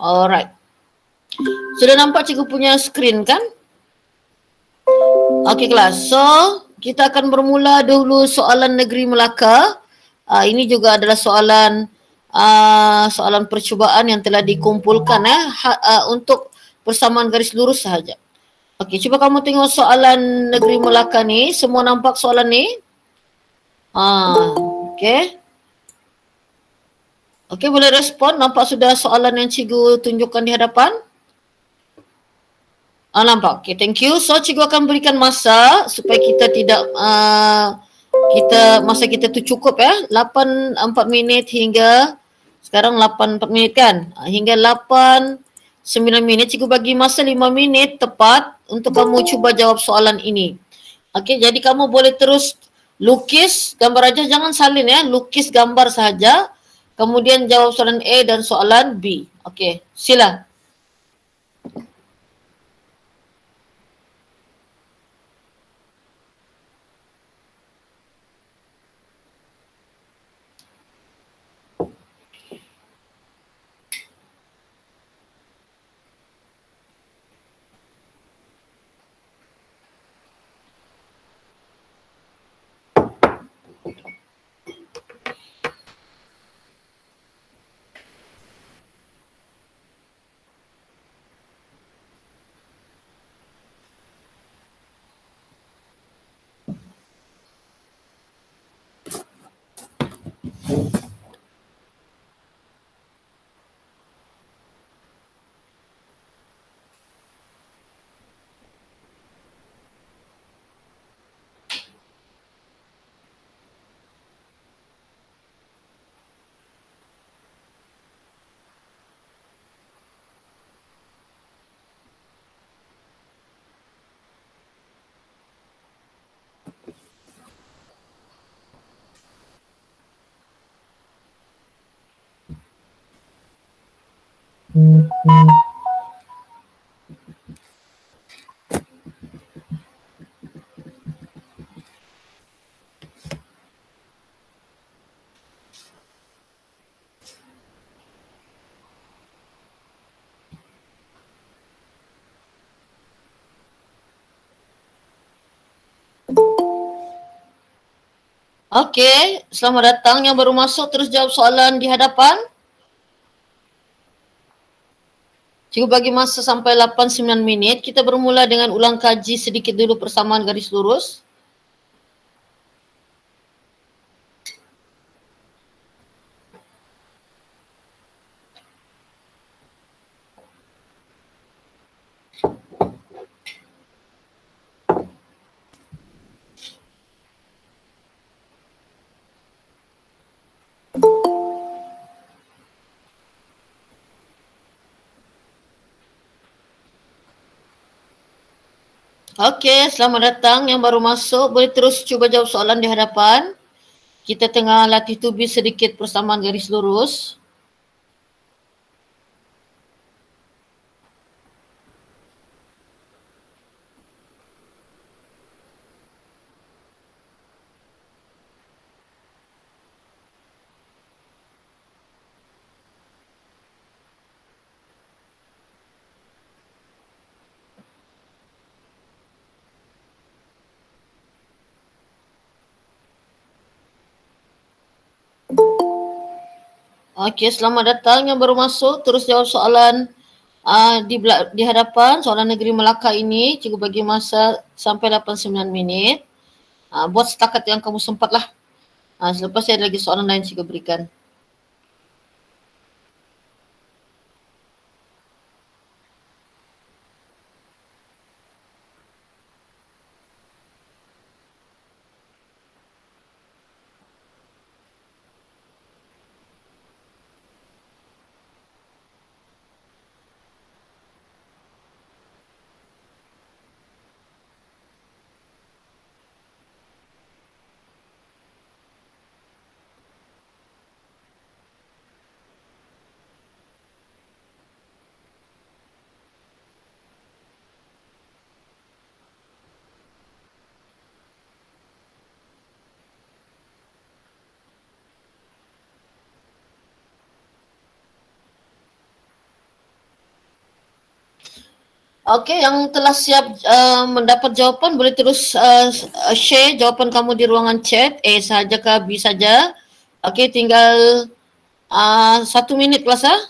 Alright. Sudah nampak cikgu punya skrin kan? Okey kelas. So, kita akan bermula dulu soalan negeri Melaka. Ini juga adalah soalan percubaan yang telah dikumpulkan untuk persamaan garis lurus sahaja. Okey, cuba kamu tengok soalan negeri Melaka ni. Semua nampak soalan ni? Okey. Okey, boleh respon. Nampak sudah soalan yang cikgu tunjukkan di hadapan? Nampak. Okey, thank you. So, cikgu akan berikan masa supaya kita tidak masa kita tu cukup ya. 4 minit hingga sekarang 4 minit kan? Hingga 9 minit. Cikgu bagi masa 5 minit tepat untuk kamu cuba jawab soalan ini. Okey, jadi kamu boleh terus lukis gambar aja, jangan salin ya. Lukis gambar sahaja. Kemudian jawab soalan A dan soalan B. Okey, sila. Okey, selamat datang yang baru masuk, terus jawab soalan di hadapan. Cikgu bagi masa sampai 8-9 minit. Kita bermula dengan ulang kaji sedikit dulu persamaan garis lurus. Okey, selamat datang yang baru masuk. Boleh terus cuba jawab soalan di hadapan. Kita tengah latih tubi sedikit persamaan garis lurus. Okey, selamat datang yang baru masuk. Terus jawab soalan di hadapan, soalan negeri Melaka ini. Cikgu bagi masa sampai 8-9 minit. Buat setakat yang kamu sempat lah. Selepas saya ada lagi soalan lain cikgu berikan. Okey, yang telah siap mendapat jawapan boleh terus share jawapan kamu di ruangan chat. A sahajakah, B saja. Okey, tinggal 1 minit kelas ah.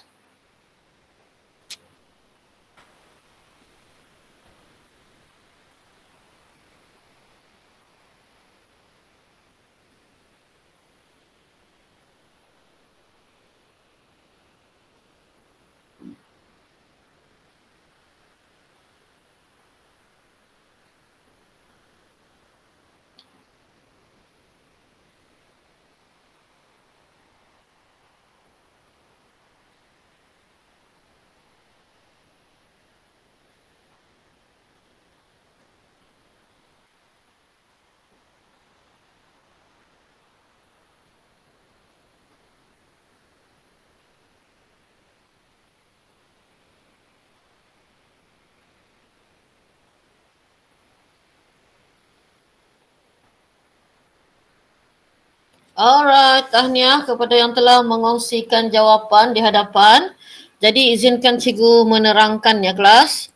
Alright, tahniah kepada yang telah mengongsikan jawapan di hadapan. Jadi izinkan cikgu menerangkan ya kelas.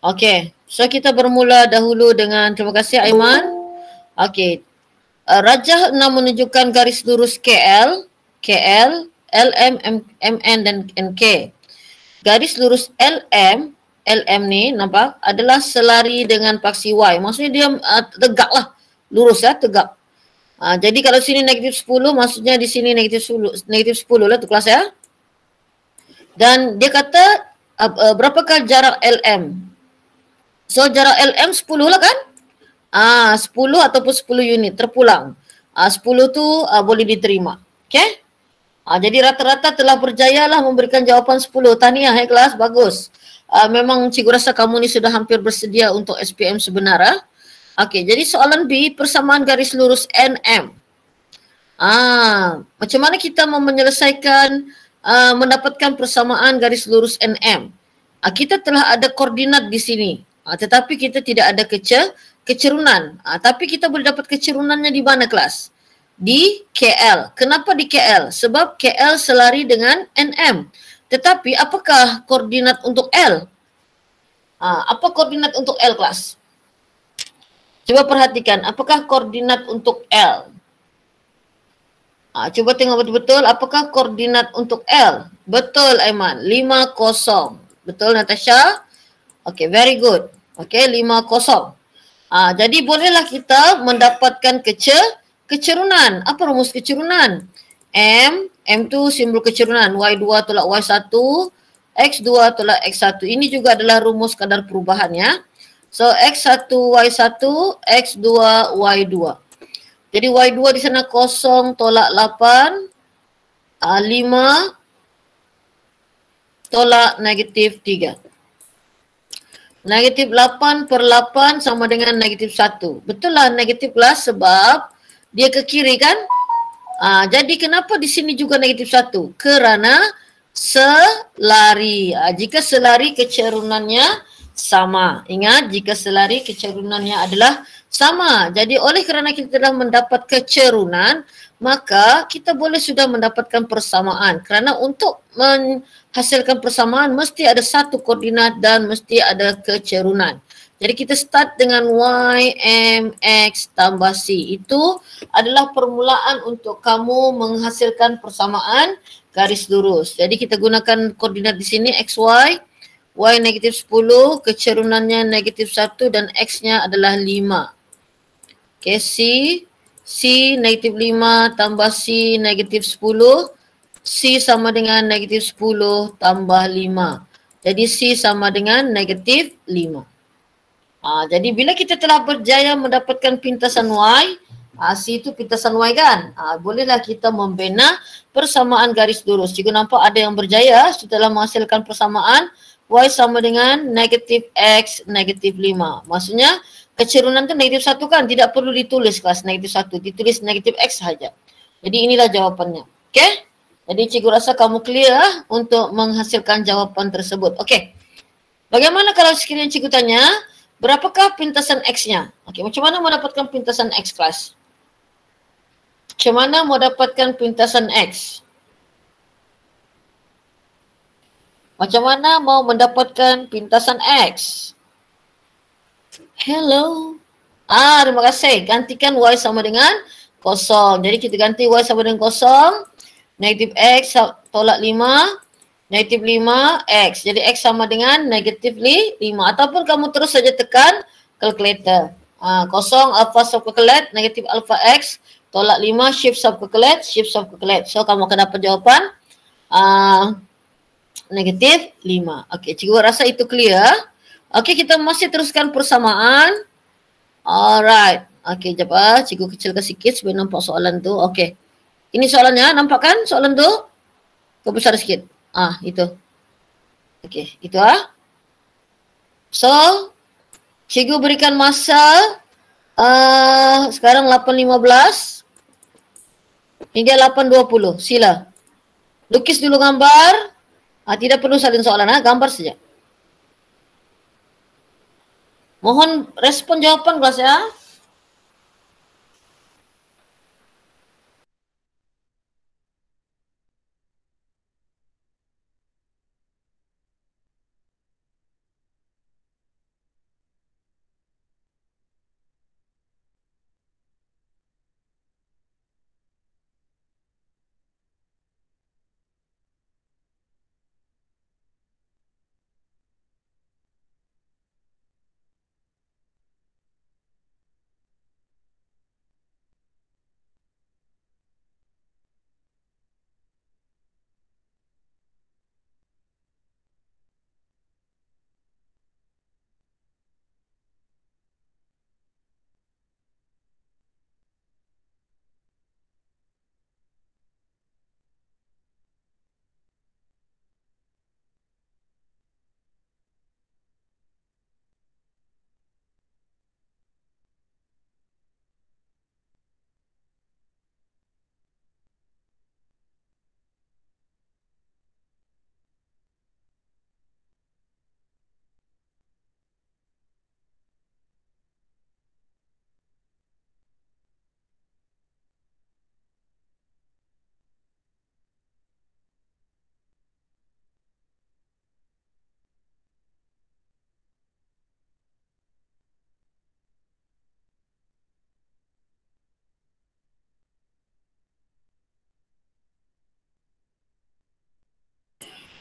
Okey, so kita bermula dahulu dengan terima kasih Aiman. Okey, rajah 6 menunjukkan garis lurus KL, LM, MN dan NK. Garis lurus LM ni nampak adalah selari dengan paksi Y. Maksudnya dia tegak lah, lurus ya, tegak. Jadi kalau sini negatif 10, maksudnya di sini negatif 10 lah tu kelas ya. Dan dia kata berapakah jarak LM? So jarak LM 10 lah kan? 10 ataupun 10 unit terpulang. 10 tu boleh diterima. Okay? Jadi rata-rata telah berjaya lah memberikan jawapan 10. Tahniah kelas, bagus. Memang cikgu rasa kamu ni sudah hampir bersedia untuk SPM sebenar. Okey, jadi soalan B, persamaan garis lurus NM. Macam mana kita mau menyelesaikan mendapatkan persamaan garis lurus NM? Kita telah ada koordinat di sini. Tetapi kita tidak ada kecerunan. Tapi kita boleh dapat kecerunannya di mana kelas? Di KL. Kenapa di KL? Sebab KL selari dengan NM. Tetapi apakah koordinat untuk L? Apa koordinat untuk L kelas? Coba perhatikan, apakah koordinat untuk L? Cuba tengok betul-betul, apakah koordinat untuk L? Betul Aiman, 50. Betul Natasha? Okay, very good. Okay, 50. Jadi bolehlah kita mendapatkan kecerunan. Apa rumus kecerunan? M tu simbol kecerunan. Y2 tolak Y1, X2 tolak X1. Ini juga adalah rumus kadar perubahan ya. So X1 Y1, X2 Y2. Jadi Y2 di sana 0 tolak 8, 5 tolak negatif 3. Negatif 8 per 8 sama dengan negatif 1. Betul lah negatif lah sebab dia ke kiri kan? Jadi kenapa di sini juga negatif 1? Kerana selari. Jika selari kecerunannya sama. Ingat, jika selari kecerunannya adalah sama. Jadi oleh kerana kita telah mendapat kecerunan, maka kita boleh sudah mendapatkan persamaan. Kerana untuk menghasilkan persamaan mesti ada satu koordinat dan mesti ada kecerunan. Jadi kita start dengan Y, M, X tambah C. Itu adalah permulaan untuk kamu menghasilkan persamaan garis lurus. Jadi kita gunakan koordinat di sini X, Y. Y negatif 10, kecerunannya negatif 1 dan X-nya adalah 5. Okay, C negatif 5 tambah C negatif 10. C sama dengan negatif 10 tambah 5. Jadi C sama dengan negatif 5. Jadi bila kita telah berjaya mendapatkan pintasan Y, C itu pintasan Y kan? Bolehlah kita membina persamaan garis lurus. Jika nampak ada yang berjaya setelah menghasilkan persamaan Y sama dengan negatif X negatif 5. Maksudnya kecerunan tu negatif 1 kan? Tidak perlu ditulis kelas negatif 1. Ditulis negatif X sahaja. Jadi inilah jawapannya. Okay? Jadi cikgu rasa kamu clear untuk menghasilkan jawapan tersebut. Okay. Bagaimana kalau sekiranya cikgu tanya, berapakah pintasan X-nya? Okay, macam mana mau dapatkan pintasan X kelas? Macam mana mau dapatkan pintasan X? Macam mana mau mendapatkan pintasan X? Hello. Terima kasih. Gantikan Y sama dengan kosong. Jadi kita ganti Y sama dengan kosong. Negatif X tolak 5. Negatif 5 X. Jadi X sama dengan negatif 5. Ataupun kamu terus saja tekan calculator. Kosong alpha subcalculate negatif alpha X tolak 5 shift subcalculate shift subcalculate. So kamu akan dapat jawapan negatif 5. Okey, cikgu rasa itu clear. Okey, kita masih teruskan persamaan. Alright. Okey, jap cikgu kecilkan sikit supaya nampak soalan tu. Okey. Ini soalannya, nampak kan soalan tu? Kau besar sikit. Itu. Okey, itu So, cikgu berikan masa sekarang 8.15 hingga 8.20. Sila. Lukis dulu gambar. Tidak perlu salin soalan, gambar saja. Mohon respon jawapan kelas ya.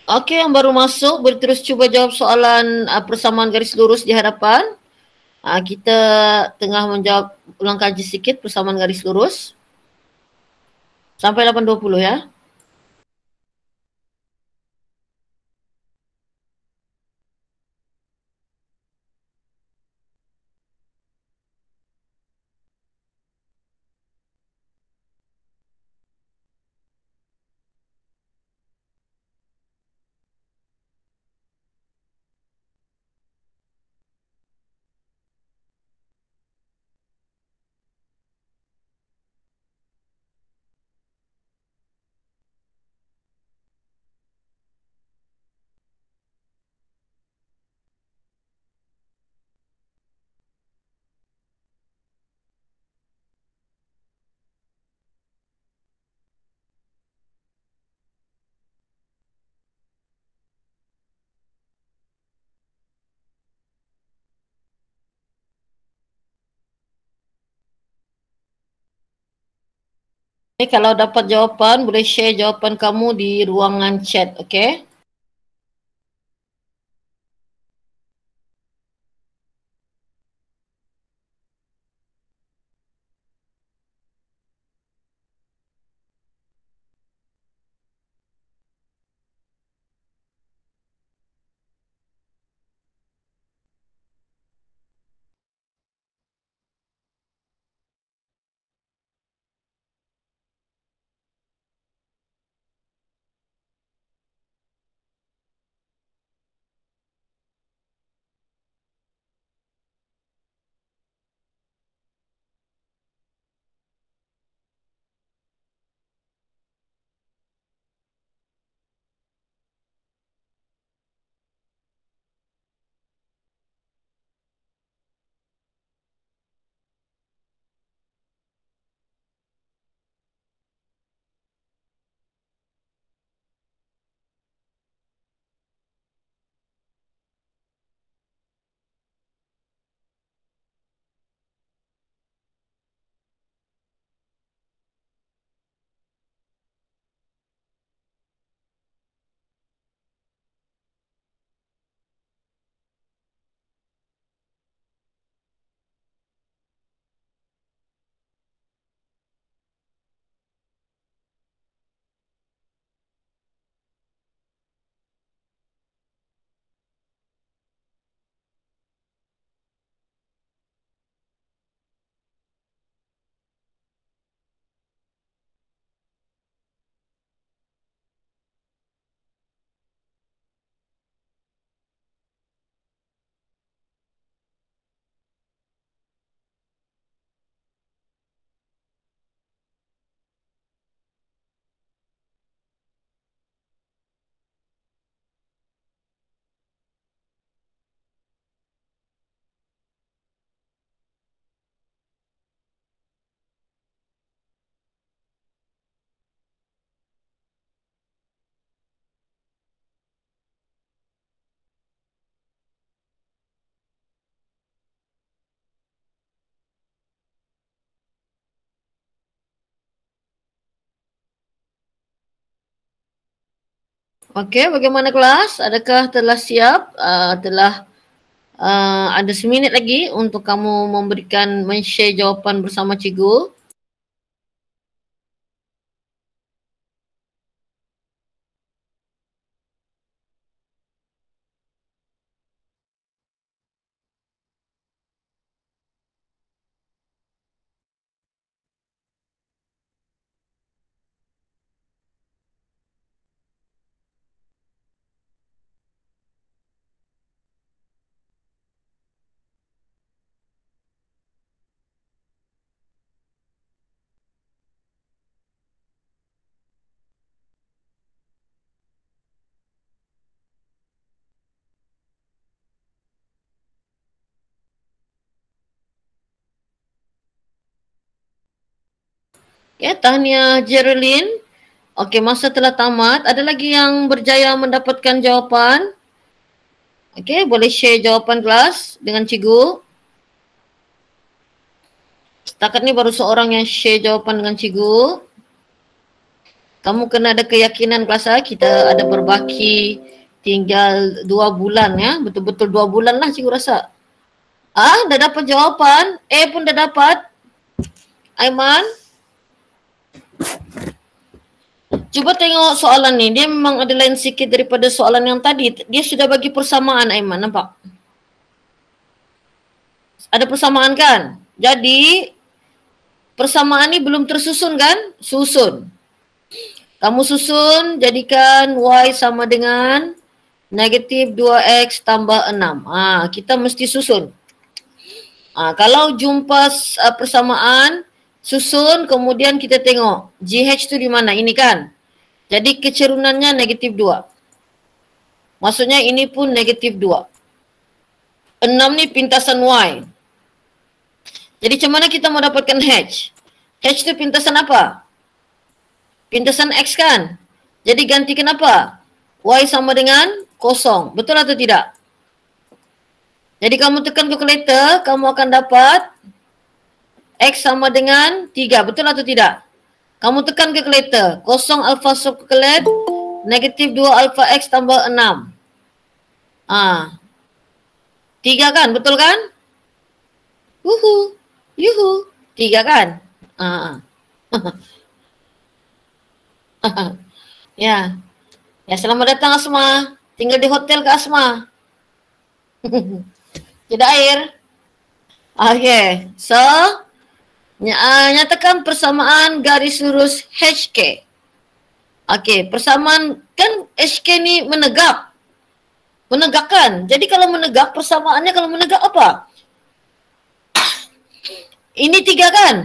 Okey, yang baru masuk boleh terus cuba jawab soalan persamaan garis lurus di hadapan. Kita tengah menjawab ulang kaji sikit persamaan garis lurus. Sampai 8.20 ya. Kalau dapat jawapan, boleh share jawapan kamu di ruangan chat, okey? Okey, bagaimana kelas? Adakah telah siap? Ada seminit lagi untuk kamu men-share jawapan bersama cikgu. Ya, tahniah Geraldine. Okey, masa telah tamat. Ada lagi yang berjaya mendapatkan jawapan? Okey, boleh share jawapan kelas dengan cikgu. Setakat ni baru seorang yang share jawapan dengan cikgu. Kamu kena ada keyakinan kelas kita ada berbaki tinggal 2 bulan ya. Betul-betul 2 bulan lah cikgu rasa. Dah dapat jawapan. A pun dah dapat. Aiman. Cuba tengok soalan ni. Dia memang ada lain sikit daripada soalan yang tadi. Dia sudah bagi persamaan Aiman, nampak? Ada persamaan kan? Jadi persamaan ni belum tersusun kan? Susun. Kamu susun, jadikan Y sama dengan negatif 2X tambah 6. Kita mesti susun. Kalau jumpa persamaan, susun, kemudian kita tengok GH tu di mana? Ini kan? Jadi kecerunannya negatif 2. Maksudnya ini pun negatif 2. 6 ni pintasan Y. Jadi macam mana kita mau dapatkan H? H tu pintasan apa? Pintasan X kan? Jadi gantikan apa? Y sama dengan 0. Betul atau tidak? Jadi kamu tekan kalkulator, kamu akan dapat X sama dengan 3. Betul atau tidak? Kamu tekan kalkulator, 0 alfa sub kalkulat, negatif 2 alfa X tambah 6. 3 kan? Betul kan? Yuhu. 3 kan? Ya. Ya, selamat datang Asma. Tinggal di hotel ke Asma? Tidak air. Okey. So, nyatakan persamaan garis lurus HK. Okey, persamaan kan HK ni menegak. Menegakkan. Jadi kalau menegak, persamaannya kalau menegak apa? Ini 3 kan?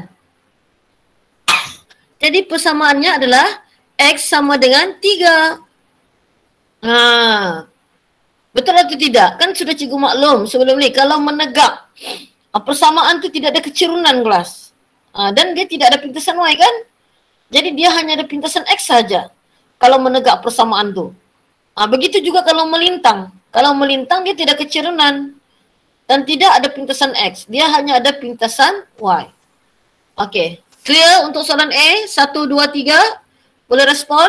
Jadi persamaannya adalah X sama dengan 3. Betul atau tidak? Kan sudah cikgu maklum sebelum ni. Kalau menegak, persamaan tu tidak ada kecerunan kelas. Dan dia tidak ada pintasan Y kan? Jadi dia hanya ada pintasan X saja. Kalau menegak persamaan tu. Begitu juga kalau melintang. Kalau melintang dia tidak kecerunan. Dan tidak ada pintasan X. Dia hanya ada pintasan Y. Okey. Clear untuk soalan A? 1, 2, 3. Boleh respon?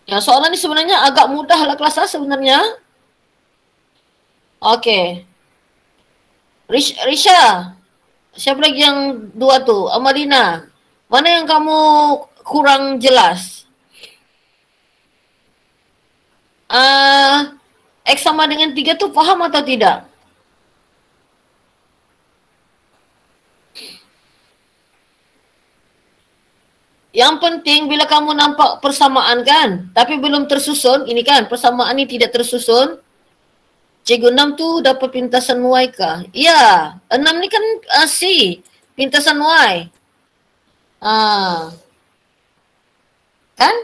Ya, soalan ni sebenarnya agak mudah lah kelas sebenarnya. Okey. Risha. Siapa lagi yang 2 tu? Amalina. Mana yang kamu kurang jelas? X sama dengan 3 tu faham atau tidak? Yang penting bila kamu nampak persamaan kan, tapi belum tersusun, ini kan persamaan ini tidak tersusun. Cikgu 6 tu dapat pintasan Y kah? Ya, 6 ni kan C, pintasan Y. Kan?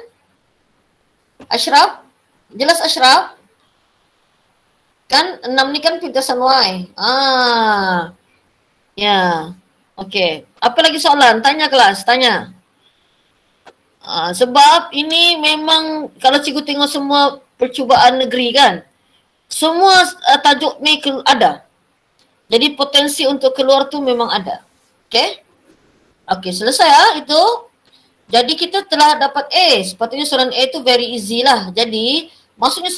Ashraf? Jelas Ashraf? Kan 6 ni kan pintasan Y. Ya. Okey. Apa lagi soalan? Tanya kelas, tanya. Sebab ini memang kalau cikgu tengok semua percubaan negeri kan, semua tajuk ni ada. Jadi potensi untuk keluar tu memang ada. Okey? Okey, selesai itu. Jadi kita telah dapat A. Sepatutnya soalan A itu very easy lah. Jadi maksudnya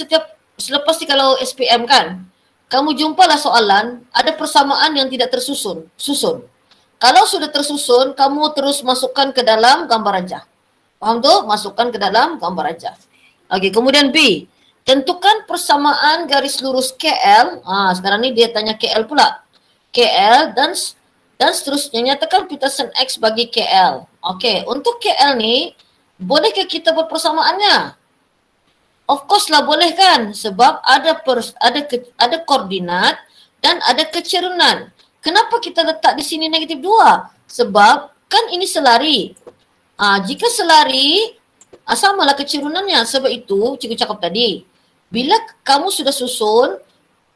selepas ni kalau SPM kan, kamu jumpalah soalan, ada persamaan yang tidak tersusun. Kalau sudah tersusun, kamu terus masukkan ke dalam gambar rajah. Faham tu? Masukkan ke dalam gambar rajah. Okey, kemudian B. Tentukan persamaan garis lurus KL. Sekarang ni dia tanya KL pula. KL dan seterusnya nyatakan pitasan X bagi KL. Okey, untuk KL ni, bolehkah kita buat persamaannya? Of course lah boleh kan, sebab ada koordinat dan ada kecerunan. Kenapa kita letak di sini negatif 2? Sebab kan ini selari. Jika selari, samalah kecerunannya. Sebab itu cikgu cakap tadi, bila kamu sudah susun,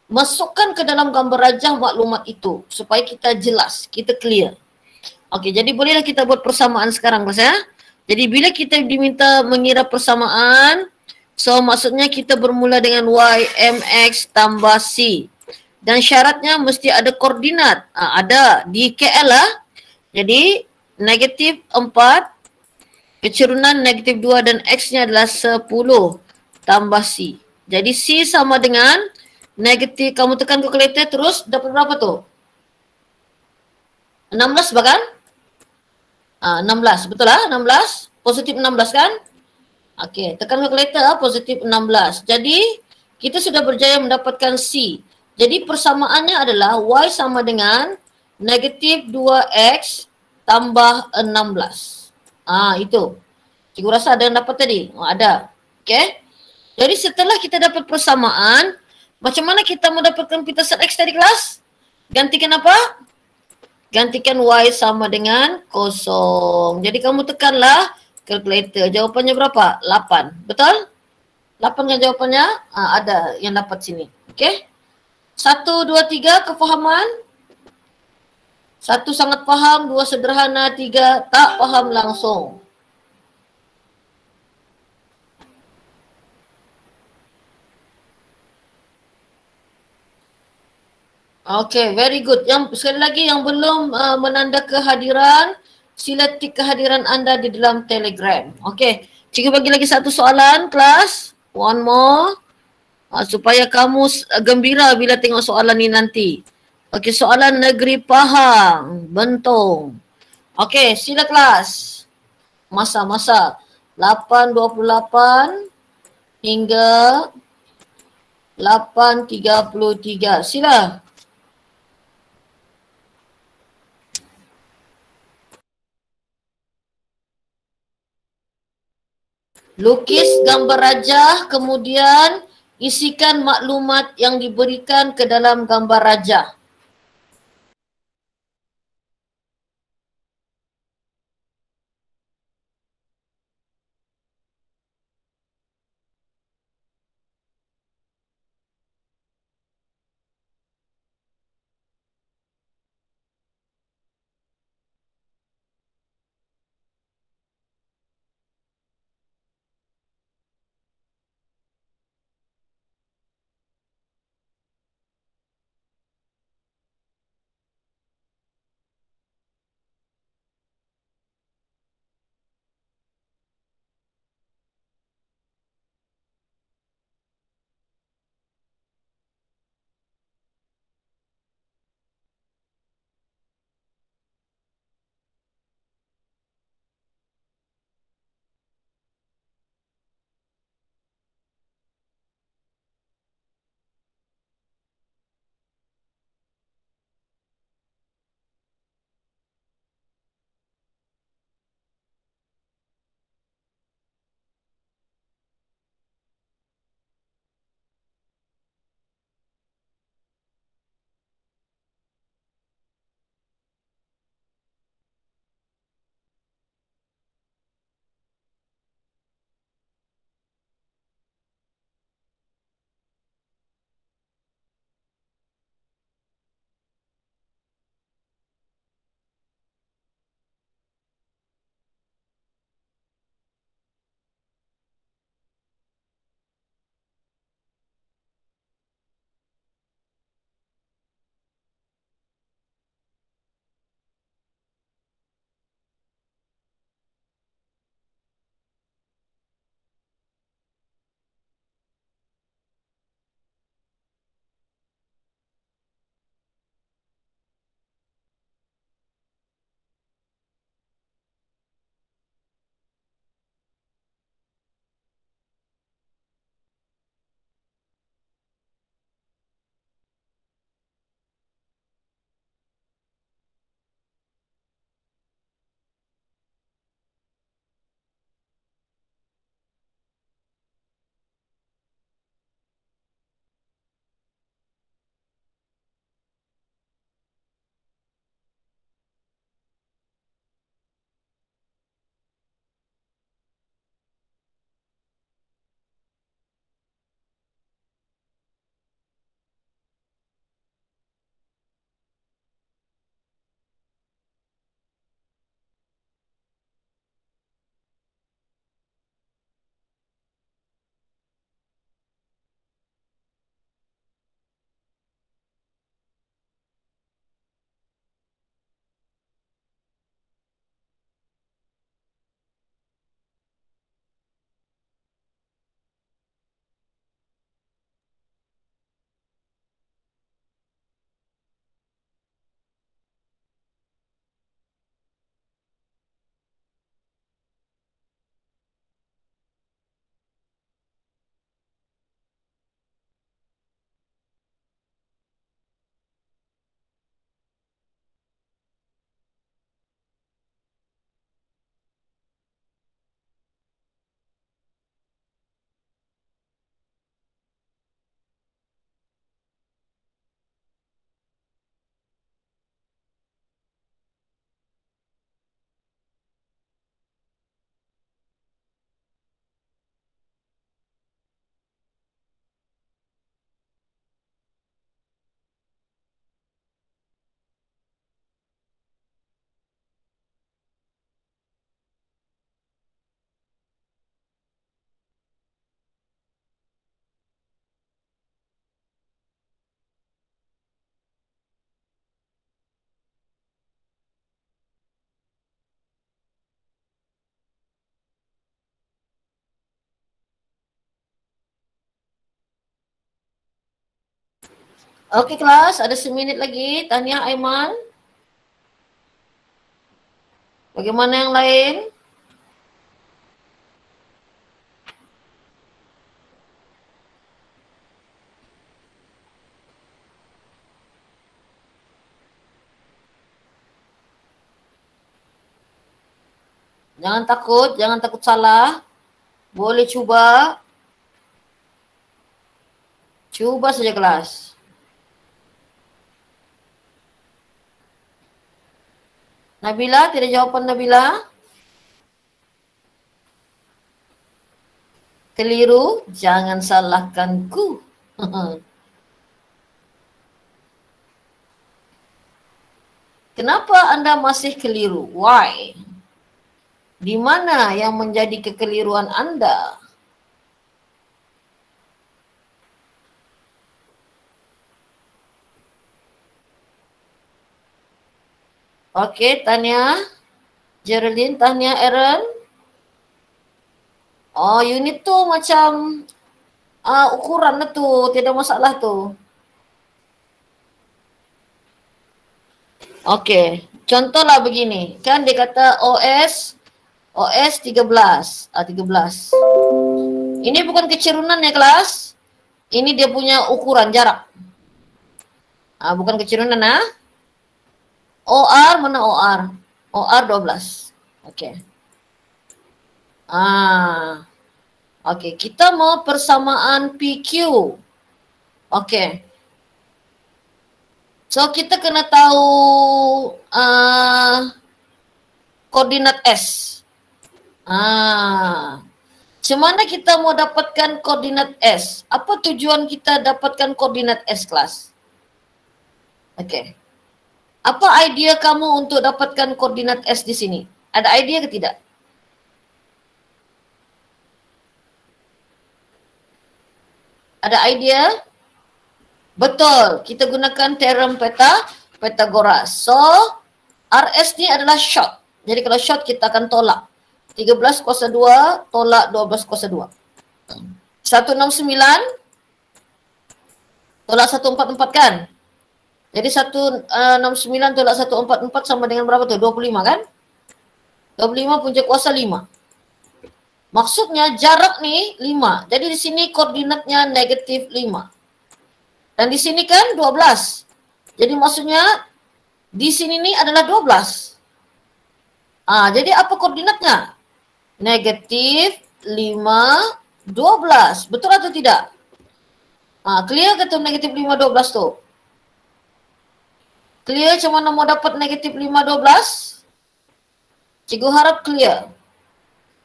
masukkan ke dalam gambar rajah maklumat itu supaya kita jelas, kita clear. Okey, jadi bolehlah kita buat persamaan sekarang kelas ya. Jadi bila kita diminta mengira persamaan, so maksudnya kita bermula dengan Y, MX tambah C. Dan syaratnya mesti ada koordinat. Ada di KL lah. Jadi negatif 4, kecerunan negatif 2 dan X-nya adalah 10 tambah C. Jadi C sama dengan negatif, kamu tekan kalkulator terus dapat berapa tu? 16 bahkan? 16, betul lah 16? Positif 16 kan? Okey, tekan kalkulator positif 16. Jadi, kita sudah berjaya mendapatkan C. Jadi, persamaannya adalah Y sama dengan negatif 2X tambah 16. Itu. Cikgu rasa ada yang dapat tadi? Ada. Okey. Jadi, setelah kita dapat persamaan, macam mana kita mendapatkan pitasan X tadi kelas? Gantikan apa? Gantikan Y sama dengan 0. Jadi kamu tekanlah kalkulator. Jawapannya berapa? 8. Betul? 8 kan jawapannya? Ada yang dapat sini. Okey? 1, 2, 3 kefahaman? 1 sangat faham, 2 sederhana, 3 tak faham langsung. Okay, very good. Yang sekali lagi yang belum menanda kehadiran, sila tik kehadiran anda di dalam Telegram. Okay, cikgu bagi lagi satu soalan kelas. One more. Supaya kamu gembira bila tengok soalan ni nanti. Okay, soalan negeri Pahang, Bentong. Okay, sila kelas. Masa-masa 8.28 hingga 8.33. Sila. Lukis gambar rajah, kemudian isikan maklumat yang diberikan ke dalam gambar rajah. Oke kelas, ada seminit lagi. Tanya Aiman. Bagaimana yang lain? Jangan takut salah. Boleh coba. Coba saja kelas. Nabila, tidak jawaban Nabila? Keliru, jangan salahkanku. Kenapa Anda masih keliru? Why? Di mana yang menjadi kekeliruan Anda? Oke, tanya Geraldine, tanya Aaron. Oh, unit tu macam ukuran lah tu, tidak masalah tu. Oke, contohlah begini. Kan dia kata OS 13. 13. Ini bukan kecerunan ya kelas. Ini dia punya ukuran jarak. Bukan kecerunan OR mana OR? OR 12. Oke. Oke, kita mau persamaan PQ. Oke. So kita kena tahu koordinat S. Macam mana kita mau dapatkan koordinat S? Apa tujuan kita dapatkan koordinat S kelas? Oke. Apa idea kamu untuk dapatkan koordinat S di sini? Ada idea ke tidak? Ada idea? Betul, kita gunakan teorem Pythagoras. So, RS ni adalah short. Jadi kalau short kita akan tolak. 13 kuasa 2 tolak 12 kuasa 2. 169 tolak 144 kan? Jadi 169 tolak 144 sama dengan berapa tu? 25 kan? 25 punca kuasa 5. Maksudnya jarak ni 5. Jadi di sini koordinatnya negatif 5. Dan di sini kan 12. Jadi maksudnya di sini ni adalah 12. Jadi apa koordinatnya? Negatif 5, 12. Betul atau tidak? Clear ke tu negatif 5, 12 tu? Clear macam mana mau dapat negatif 5, 12? Cikgu harap clear.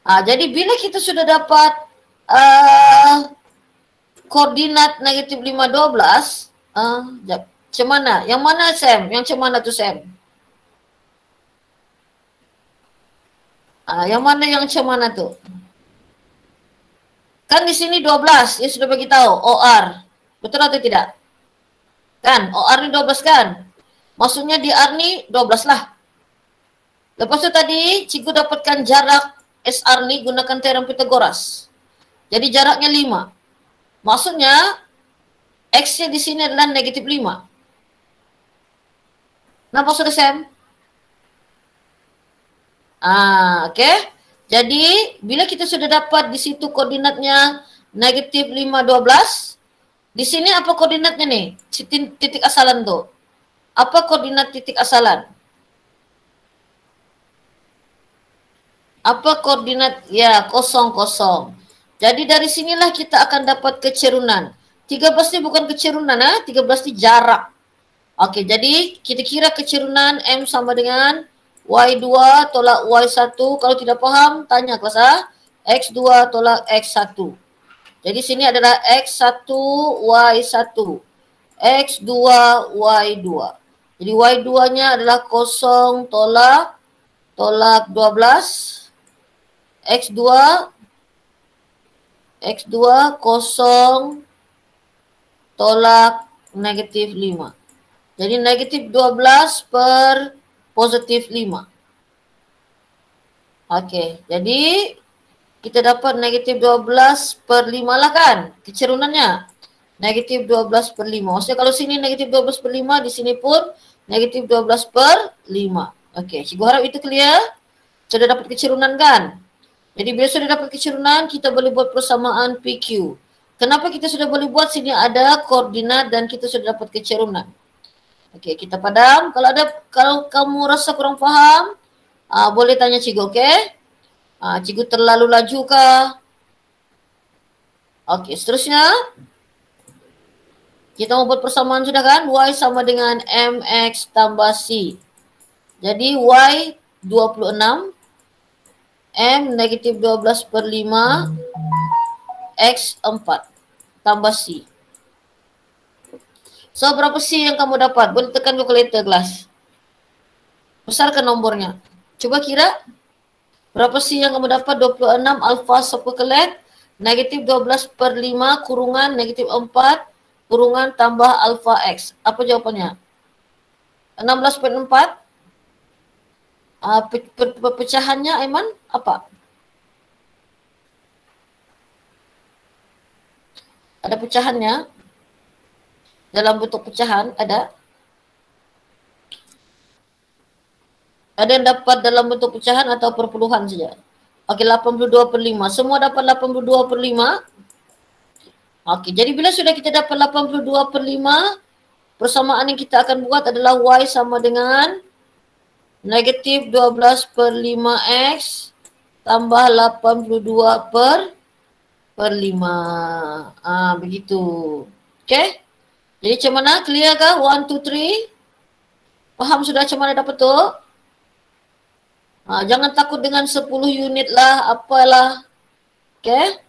Jadi bila kita sudah dapat koordinat negatif 5, 12, macam mana? Yang mana Sam? Yang macam mana tu Sam? Yang mana yang macam mana tu? Kan di sini 12, dia sudah bagi tahu OR. Betul atau tidak? Kan? OR ni 12 kan? Maksudnya di R ni 12 lah. Lepas tu tadi cikgu dapatkan jarak SR ni gunakan teorem Pythagoras. Jadi jaraknya 5. Maksudnya X-nya di sini adalah negatif 5. Nampak sudah Sam? Okay. Jadi bila kita sudah dapat di situ koordinatnya negatif 5, 12. Di sini apa koordinatnya nih? Titik asalan tu. Apa koordinat titik asalan? Apa koordinat? Ya, 0, 0. Jadi dari sinilah kita akan dapat kecerunan. 13 ni bukan kecerunan, 13 ni jarak. Okey, jadi kita kira kecerunan M sama dengan Y2 tolak Y1. Kalau tidak faham, tanya kelas X2 tolak X1. Jadi sini adalah X1, Y1. X2, Y2. Jadi Y2-nya adalah 0 tolak 12. X2 0 tolak negatif 5. Jadi negatif 12 per positif 5. Okey, jadi kita dapat negatif 12 per 5 lah kan kecerunannya. Negatif 12 per 5. Maksudnya kalau sini negatif 12 per 5, di sini pun negatif 12 per 5. Okey, cikgu harap itu clear. Sudah dapat kecerunan kan? Jadi bila sudah dapat kecerunan, kita boleh buat persamaan PQ. Kenapa kita sudah boleh buat? Sini ada koordinat dan kita sudah dapat kecerunan. Okey, kita padam. Kalau kamu rasa kurang faham, boleh tanya cikgu, okey? Cikgu terlalu laju kah? Okey, seterusnya kita mau buat persamaan sudah kan? Y sama dengan MX tambah C. Jadi Y 26, M negatif 12 per 5, X 4 tambah C. So berapa C yang kamu dapat? Boleh tekan calculator kelas. Besarkan nombornya. Coba kira berapa C yang kamu dapat? 26 alpha subkelet negatif 12 per 5 kurungan negatif 4 kurungan tambah alpha X. Apa jawapannya? 16.4. Pecahannya Aiman apa? Ada pecahannya? Dalam bentuk pecahan ada? Ada yang dapat dalam bentuk pecahan atau perpuluhan saja? Okey, 82 per 5. Semua dapat 82 per 5. Okey, jadi bila sudah kita dapat 82 per 5, persamaan yang kita akan buat adalah Y sama dengan negatif 12 per 5X tambah 82 per 5. Begitu. Okey? Jadi macam mana? Clear kah? 1, 2, 3. Faham sudah macam mana dapat tu? Jangan takut dengan 10 unit lah, apalah. Okay?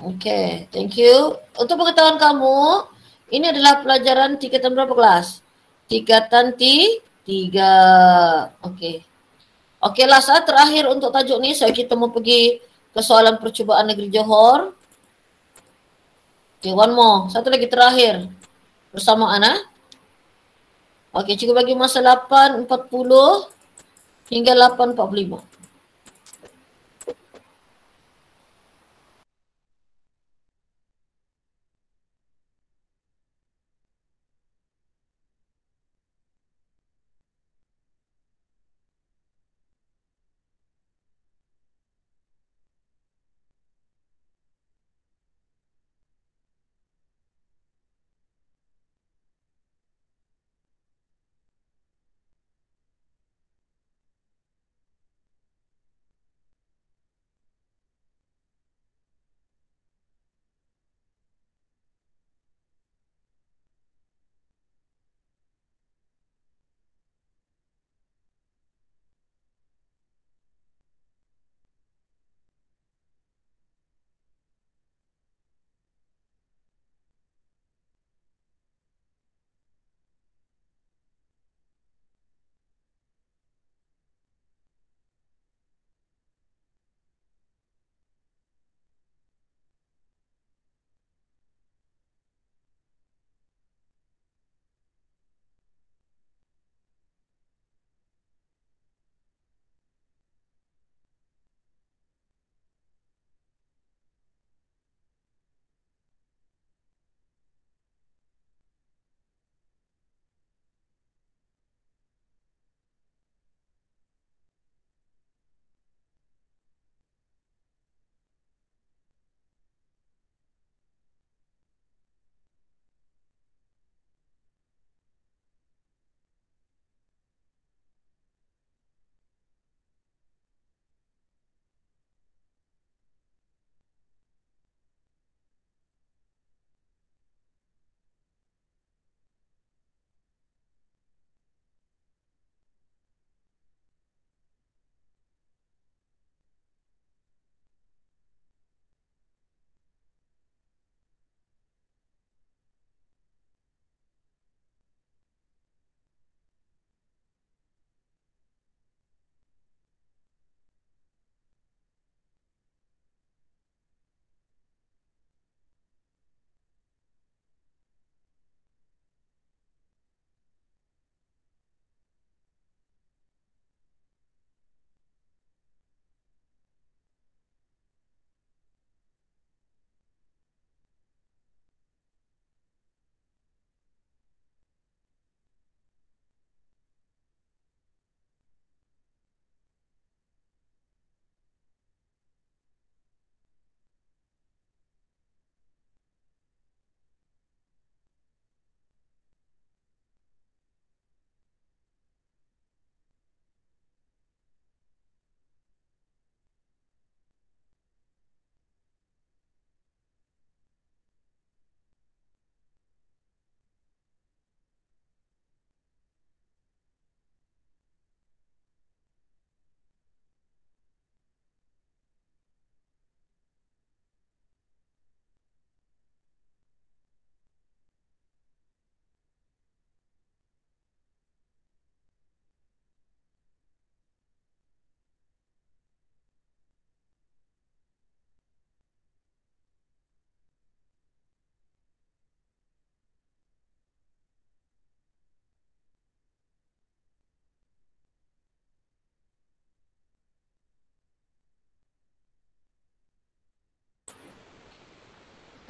Okay, thank you. Untuk pengetahuan kamu, ini adalah pelajaran tingkatan berapa kelas? Tingkatan 3. Okay. Okay lah, saat terakhir untuk tajuk ni, kita mau pergi ke soalan percubaan negeri Johor. Okay, one more. Satu lagi terakhir. Bersamaan Okey, cikgu bagi masa 8.40 hingga 8.45.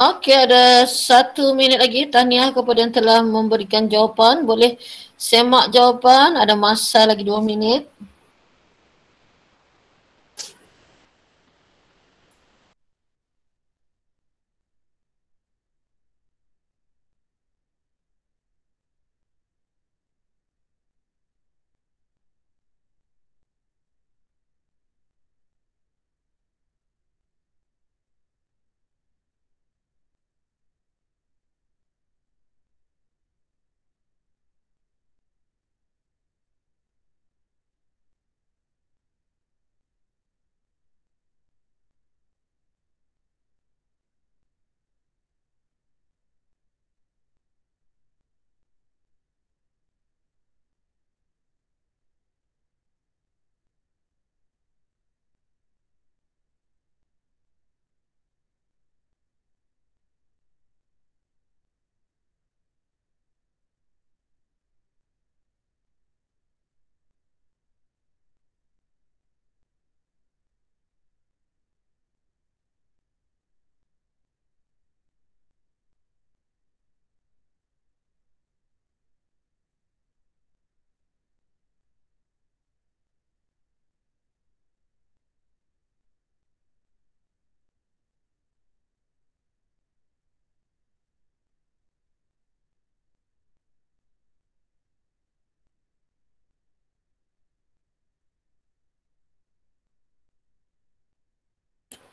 Okey, ada 1 minit lagi. Tahniah kepada yang telah memberikan jawapan. Boleh semak jawapan. Ada masa lagi 2 minit.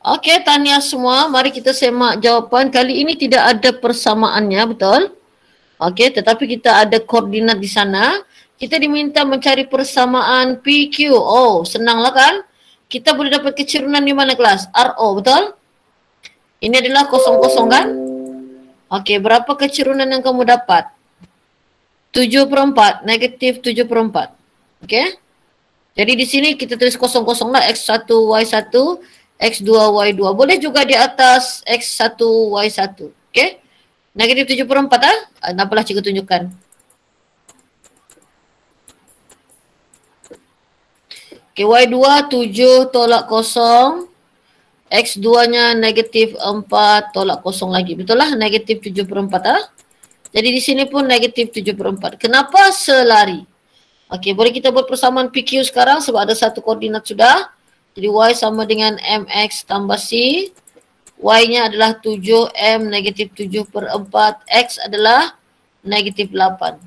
Okey, tahniah semua. Mari kita semak jawapan. Kali ini tidak ada persamaannya, betul? Okey, tetapi kita ada koordinat di sana. Kita diminta mencari persamaan PQ. Oh, senanglah kan? Kita boleh dapat kecerunan di mana kelas? RO, betul? Ini adalah kosong-kosong kan? Okey, berapa kecerunan yang kamu dapat? 7/4, negatif 7/4. Okey? Jadi di sini kita tulis kosong-kosong lah, X1, Y1, X2, Y2. Boleh juga di atas X1, Y1. Okey? Negatif 7/4 ah? Nampalah cikgu tunjukkan. Okey, Y2 7 tolak kosong. X2-nya negatif 4 tolak kosong lagi. Betul lah, negatif 7/4 ah? Jadi di sini pun negatif 7/4. Kenapa selari? Okey, boleh kita buat persamaan PQ sekarang sebab ada satu koordinat sudah. Jadi Y sama dengan MX tambah C. Y-nya adalah 7, M negatif 7/4. X adalah negatif 8.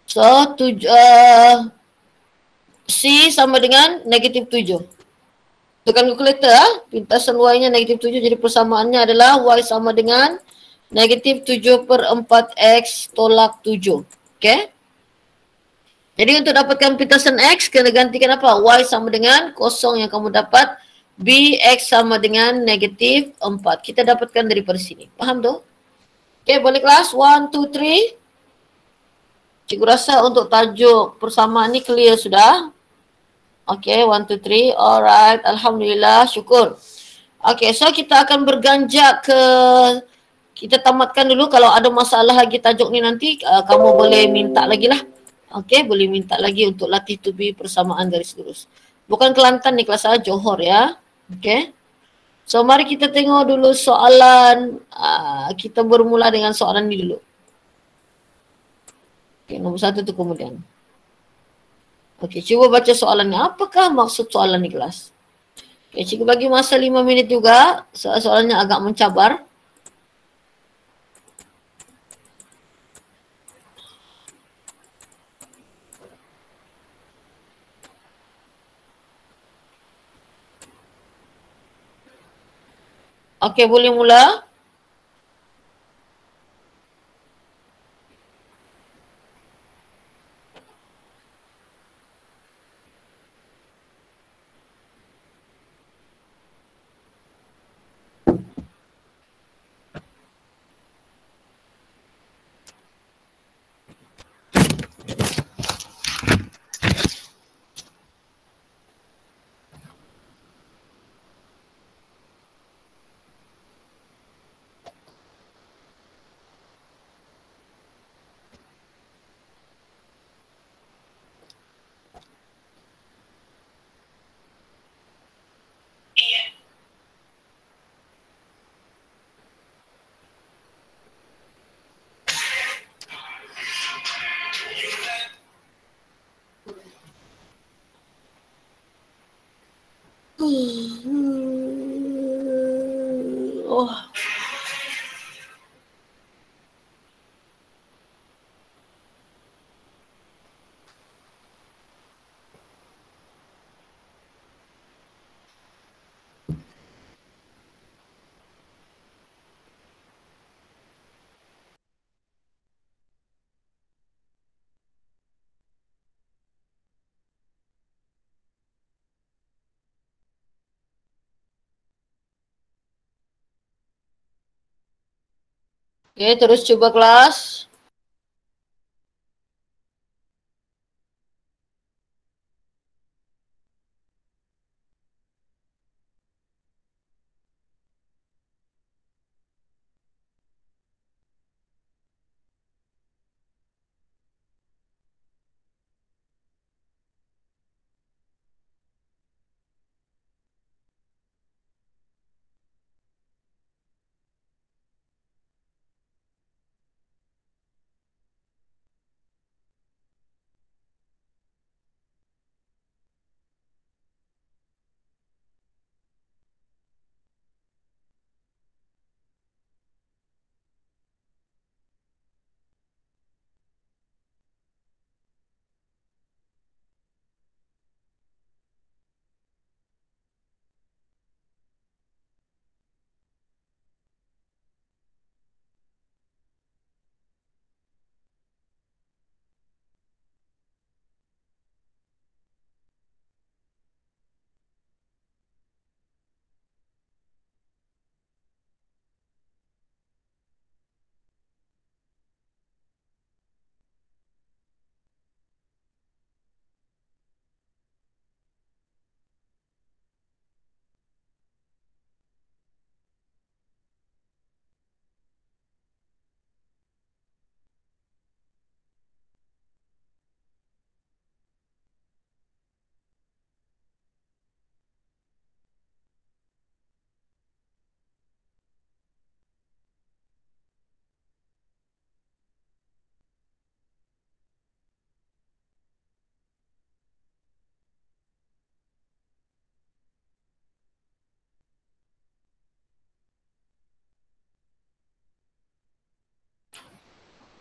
So, C sama dengan negatif 7. Tekan kalkulator, pintasan Y-nya negatif 7. Jadi persamaannya adalah Y sama dengan negatif 7/4 X tolak 7. Okay. Jadi untuk dapatkan pintasan X, kena gantikan apa? Y sama dengan kosong yang kamu dapat. B, X sama dengan negatif 4. Kita dapatkan daripada sini. Faham tu? Okay, boleh kelas? 1, 2, 3. Cikgu rasa untuk tajuk persamaan ni clear sudah. Okay, 1, 2, 3. Alright, Alhamdulillah, syukur. Okay, so kita akan berganjak ke, kita tamatkan dulu. Kalau ada masalah lagi tajuk ni nanti, kamu boleh minta lagi lah. Okay, boleh minta lagi untuk latih tubi persamaan garis lurus. Bukan Kelantan ni, kelas A, Johor ya. Okay. So, mari kita tengok dulu soalan. Kita bermula dengan soalan ni dulu. Okay, nombor 1 tu kemudian. Okay, cuba baca soalan ni. Apakah maksud soalan ni kelas? Okay, cikgu bagi masa 5 minit juga. Soalannya agak mencabar. Okey, boleh mula. Oh. Oke, terus coba kelas.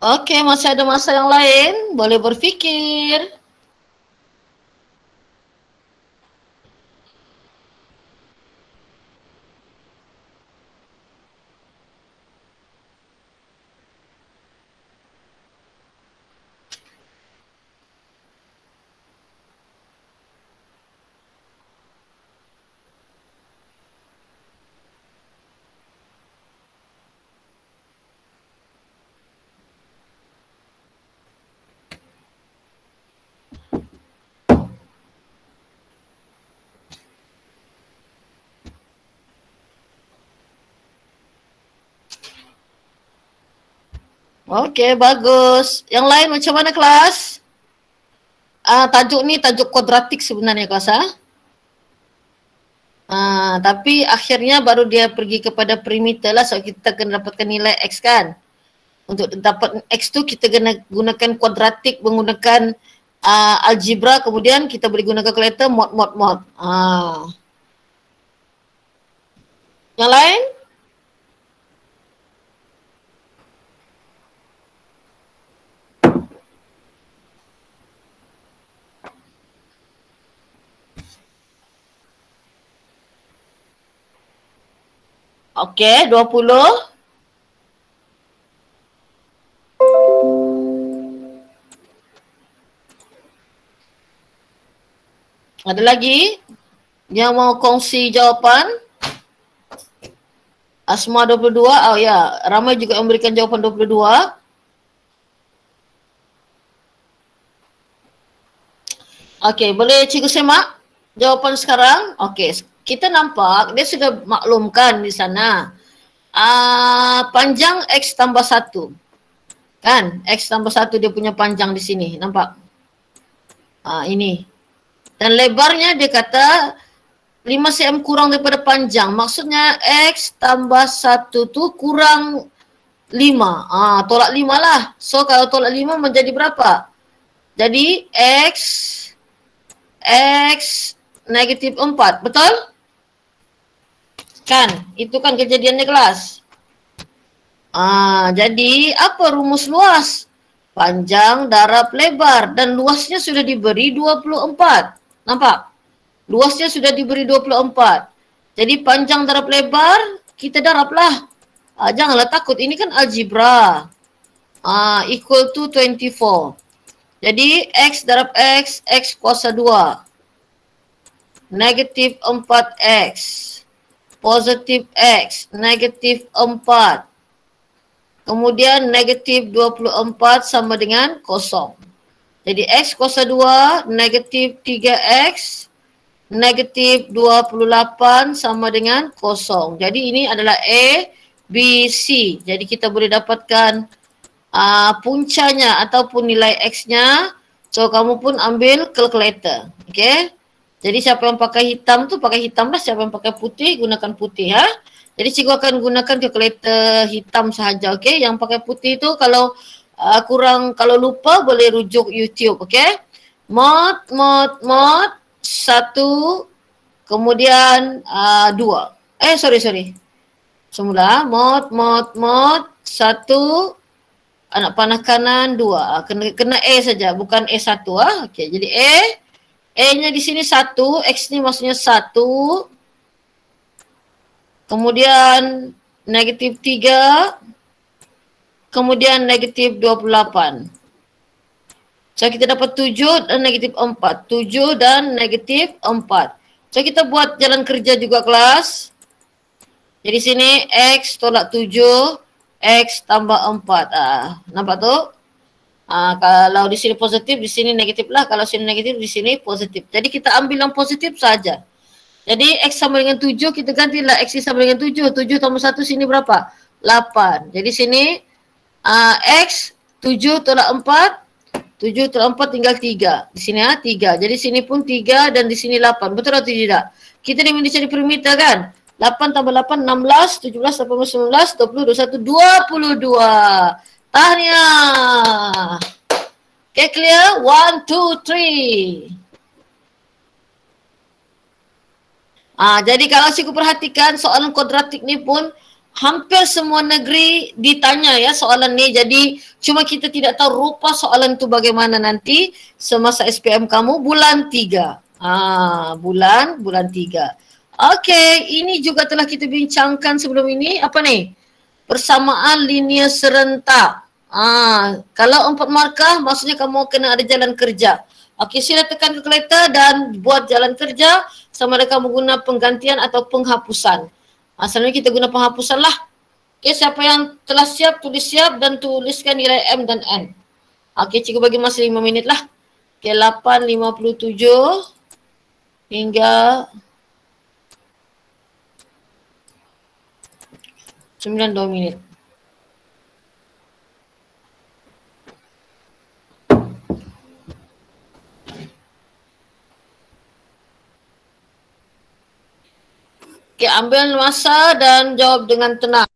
Oke, masih ada masa yang lain, boleh berpikir. Oke, bagus. Yang lain macam mana kelas? Tajuk ni tajuk kuadratik sebenarnya kelas. Tapi akhirnya baru dia pergi kepada perimeter lah, so kita kena dapatkan nilai X kan. Untuk dapat X tu kita kena gunakan kuadratik menggunakan algebra, kemudian kita boleh gunakan kalkulator mod. Yang lain? Okey, 20. Ada lagi yang mau kongsi jawapan? Asma 22. Oh ya, ramai juga yang memberikan jawapan 22. Okey, boleh cikgu semak jawapan sekarang? Okey, kita nampak dia sudah maklumkan di sana. Panjang X tambah 1. Kan? X tambah 1 dia punya panjang di sini. Nampak? Ini. Dan lebarnya dia kata 5 cm kurang daripada panjang. Maksudnya X tambah 1 tu kurang 5. Tolak 5 lah. So kalau tolak 5 menjadi berapa? Jadi X negatif 4. Betul? Kan, itu kan kejadiannya kelas. Jadi apa rumus luas? Panjang, darab, lebar. Dan luasnya sudah diberi 24. Nampak? Luasnya sudah diberi 24. Jadi panjang darab lebar, kita darablah. Janganlah takut, ini kan algebra. Equal to 24. Jadi X darab X kuasa 2. Negatif 4X. Positif X, negatif 4. Kemudian negatif 24 sama dengan kosong. Jadi X kuasa 2, negatif 3X, negatif 28 sama dengan kosong. Jadi ini adalah A, B, C. Jadi kita boleh dapatkan puncanya ataupun nilai X-nya. So, kamu pun ambil calculator. Okay. Jadi siapa yang pakai hitam tu pakai hitam lah. Siapa yang pakai putih gunakan putih. Jadi cikgu akan gunakan kalkulator hitam sahaja, okey? Yang pakai putih tu kalau kalau lupa boleh rujuk YouTube, okey? Mod 1 kemudian 2. Sorry. Semula mod 1 anak panah kanan 2. Kena A saja, bukan A1 . Okey, jadi A-nya di sini 1, X ni maksudnya 1. Kemudian negatif 3, kemudian negatif 28. So kita dapat 7 dan negatif 4. 7 dan negatif 4. So kita buat jalan kerja juga kelas. Jadi sini X tolak 7, X tambah 4. Nampak tu? Kalau di sini positif, di sini negatif lah. Kalau sini negatif, di sini positif. Jadi kita ambil yang positif saja. Jadi X sama dengan 7, kita gantilah X sama dengan 7. 7 tambah 1 sini berapa? 8. Jadi sini X 7 tolak 4. 7 tolak 4 tinggal 3. Di sini 3. Jadi sini pun 3 dan di sini 8. Betul atau tidak? Kita diminta cari perimeter kan? 8 tambah 8, 16, 17, 18, 19, 20, 21, 22. Tahniah. Okay, clear? 1, 2, 3. Jadi kalau cikgu perhatikan soalan kuadratik ni pun hampir semua negeri ditanya ya soalan ni. Jadi cuma kita tidak tahu rupa soalan tu bagaimana nanti semasa SPM kamu bulan 3. Bulan 3. Okey, ini juga telah kita bincangkan sebelum ini. Apa ni? Persamaan linear serentak. Kalau 4 markah maksudnya kamu kena ada jalan kerja. Okey, sila tekan kalkulator dan buat jalan kerja sama ada kamu guna penggantian atau penghapusan. Selalunya kita guna penghapusan lah. Okey, siapa yang telah siap, tulis siap dan tuliskan nilai M dan N. Okey, cikgu bagi masa 5 minit lah. Okey, 8.57 hingga 92 minit. Okey, ambil masa dan jawab dengan tenang.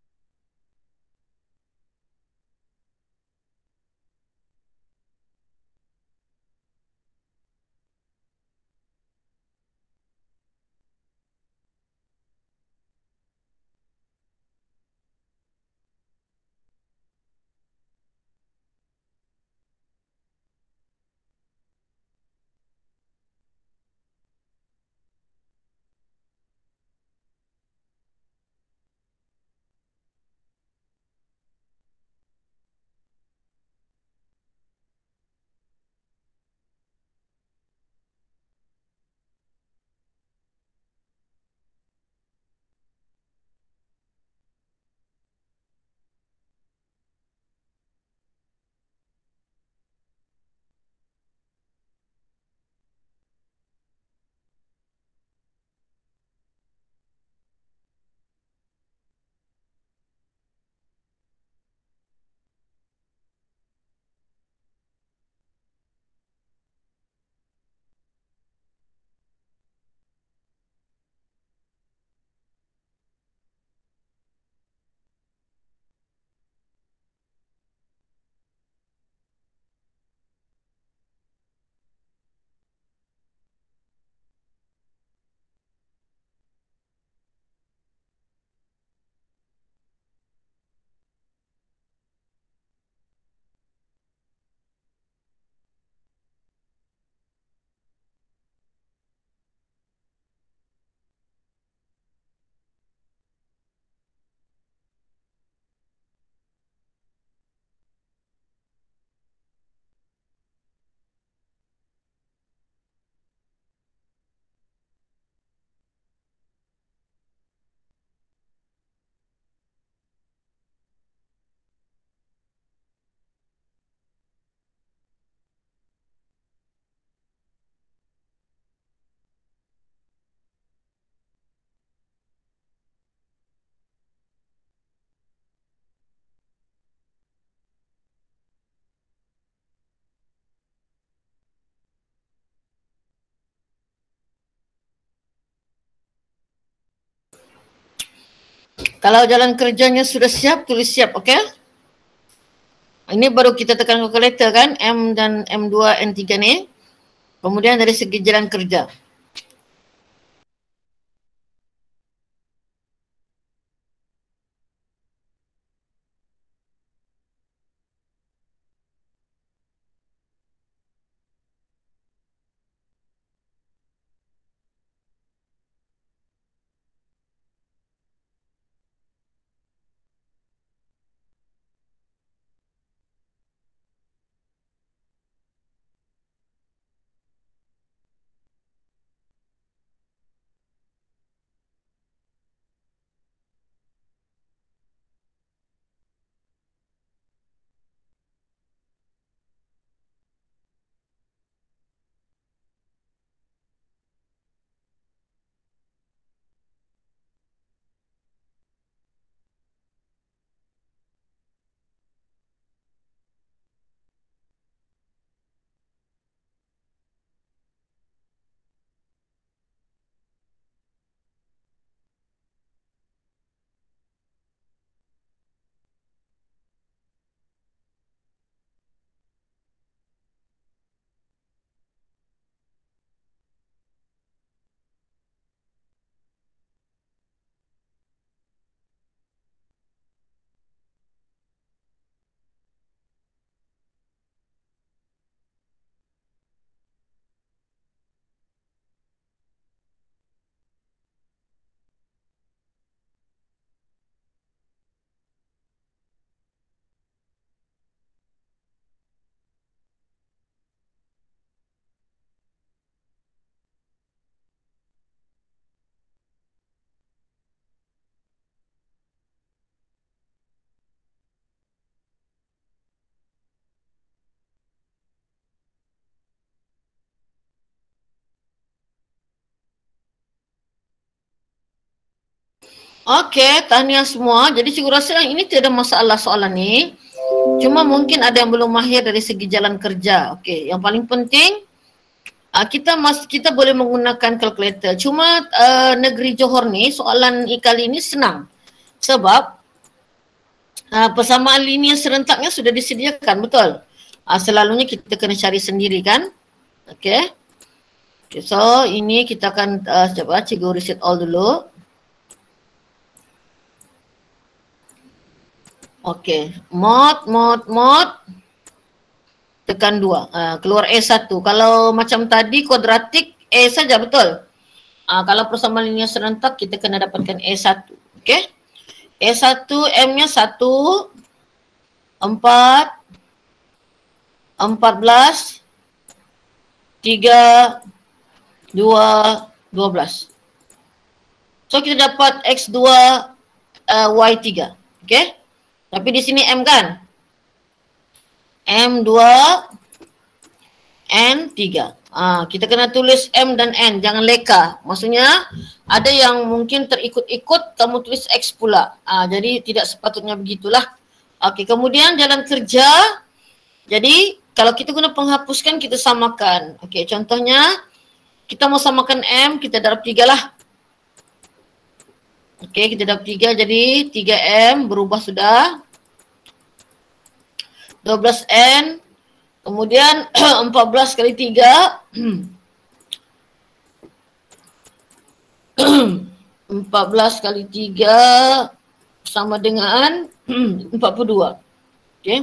Kalau jalan kerjanya sudah siap, tulis siap, okey? Ini baru kita tekan kalkulator kan, M dan M2, N3 ni. Kemudian dari segi jalan kerja. Okey, tahniah semua. Jadi cikgu rasa ini tiada masalah soalan ni. Cuma mungkin ada yang belum mahir dari segi jalan kerja. Okey, yang paling penting kita boleh menggunakan kalkulator. Cuma negeri Johor ni soalan kali ini senang. Sebab persamaan linear serentaknya sudah disediakan, betul? Selalunya kita kena cari sendiri kan? Okey. Okay, so ini kita akan sekejap cikgu reset all dulu. Okey, mod tekan 2, keluar A1. Kalau macam tadi kuadratik A saja, betul? Kalau persamaan linear serentak kita kena dapatkan A1. Okey. A1 M-nya 1, 4, 14, 3, 2, 12. So kita dapat X2, Y3. Okey. Tapi di sini M kan? M2, N3. Kita kena tulis M dan N, jangan leka. Maksudnya ada yang mungkin terikut-ikut, kamu tulis X pula. Jadi tidak sepatutnya begitulah. Okey, kemudian jalan kerja. Jadi kalau kita guna penghapuskan, kita samakan. Okey, contohnya kita mau samakan M, kita darab 3 lah. Okey, kita dapat 3, jadi 3M berubah sudah. 12N, kemudian 14 kali 3. 14 kali 3 sama dengan 42. Okey.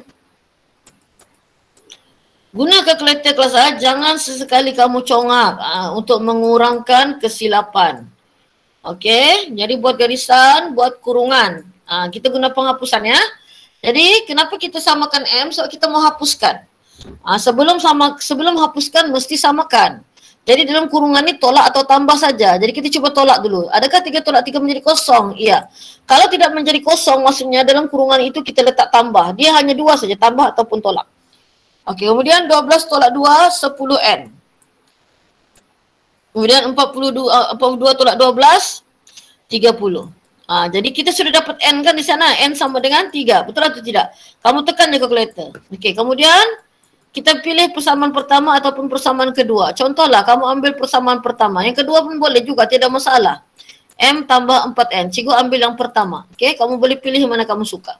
Guna kalkulator kelas A, jangan sesekali kamu congak untuk mengurangkan kesilapan. Okey, jadi buat garisan, buat kurungan. Kita guna penghapusan ya. Jadi kenapa kita samakan M? Sebab kita mau hapuskan. Sebelum hapuskan mesti samakan. Jadi dalam kurungan ni tolak atau tambah saja. Jadi kita cuba tolak dulu. Adakah 3 tolak 3 menjadi kosong? Iya. Kalau tidak menjadi kosong, maksudnya dalam kurungan itu kita letak tambah. Dia hanya 2 saja, tambah ataupun tolak. Okey, kemudian 12 tolak 2, 10N. Kemudian 42 tolak 12, 30. Jadi kita sudah dapat N kan di sana. N sama dengan 3. Betul atau tidak? Kamu tekan di kalkulator. Okey, kemudian kita pilih persamaan pertama ataupun persamaan kedua. Contohlah kamu ambil persamaan pertama. Yang kedua pun boleh juga, tidak masalah. M tambah 4N. Cikgu ambil yang pertama. Okey, kamu boleh pilih yang mana kamu suka.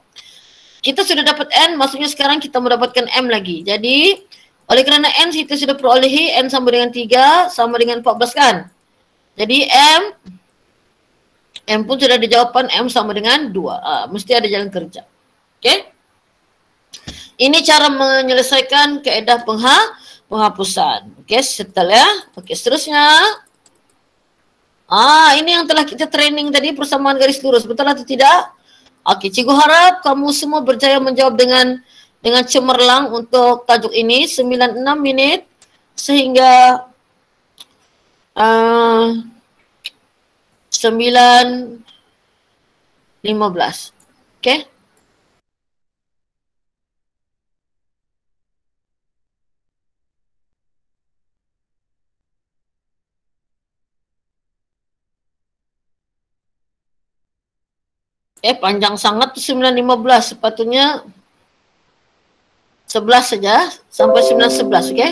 Kita sudah dapat N, maksudnya sekarang kita mendapatkan M lagi. Jadi, oleh kerana N kita sudah perolehi, N sama dengan 3, sama dengan 14 kan? Jadi M pun sudah dijawabkan M sama dengan 2. Mesti ada jalan kerja. Okey? Ini cara menyelesaikan kaedah penghapusan. Okey, setelah. Okey, seterusnya. Ini yang telah kita training tadi, persamaan garis lurus. Betul atau tidak? Okey, cikgu harap kamu semua berjaya menjawab dengan cemerlang untuk tajuk ini 96 minit sehingga 9:15. Okey? Panjang sangat tu 9:15. Sepatutnya 11 saja sampai 9:11, okey?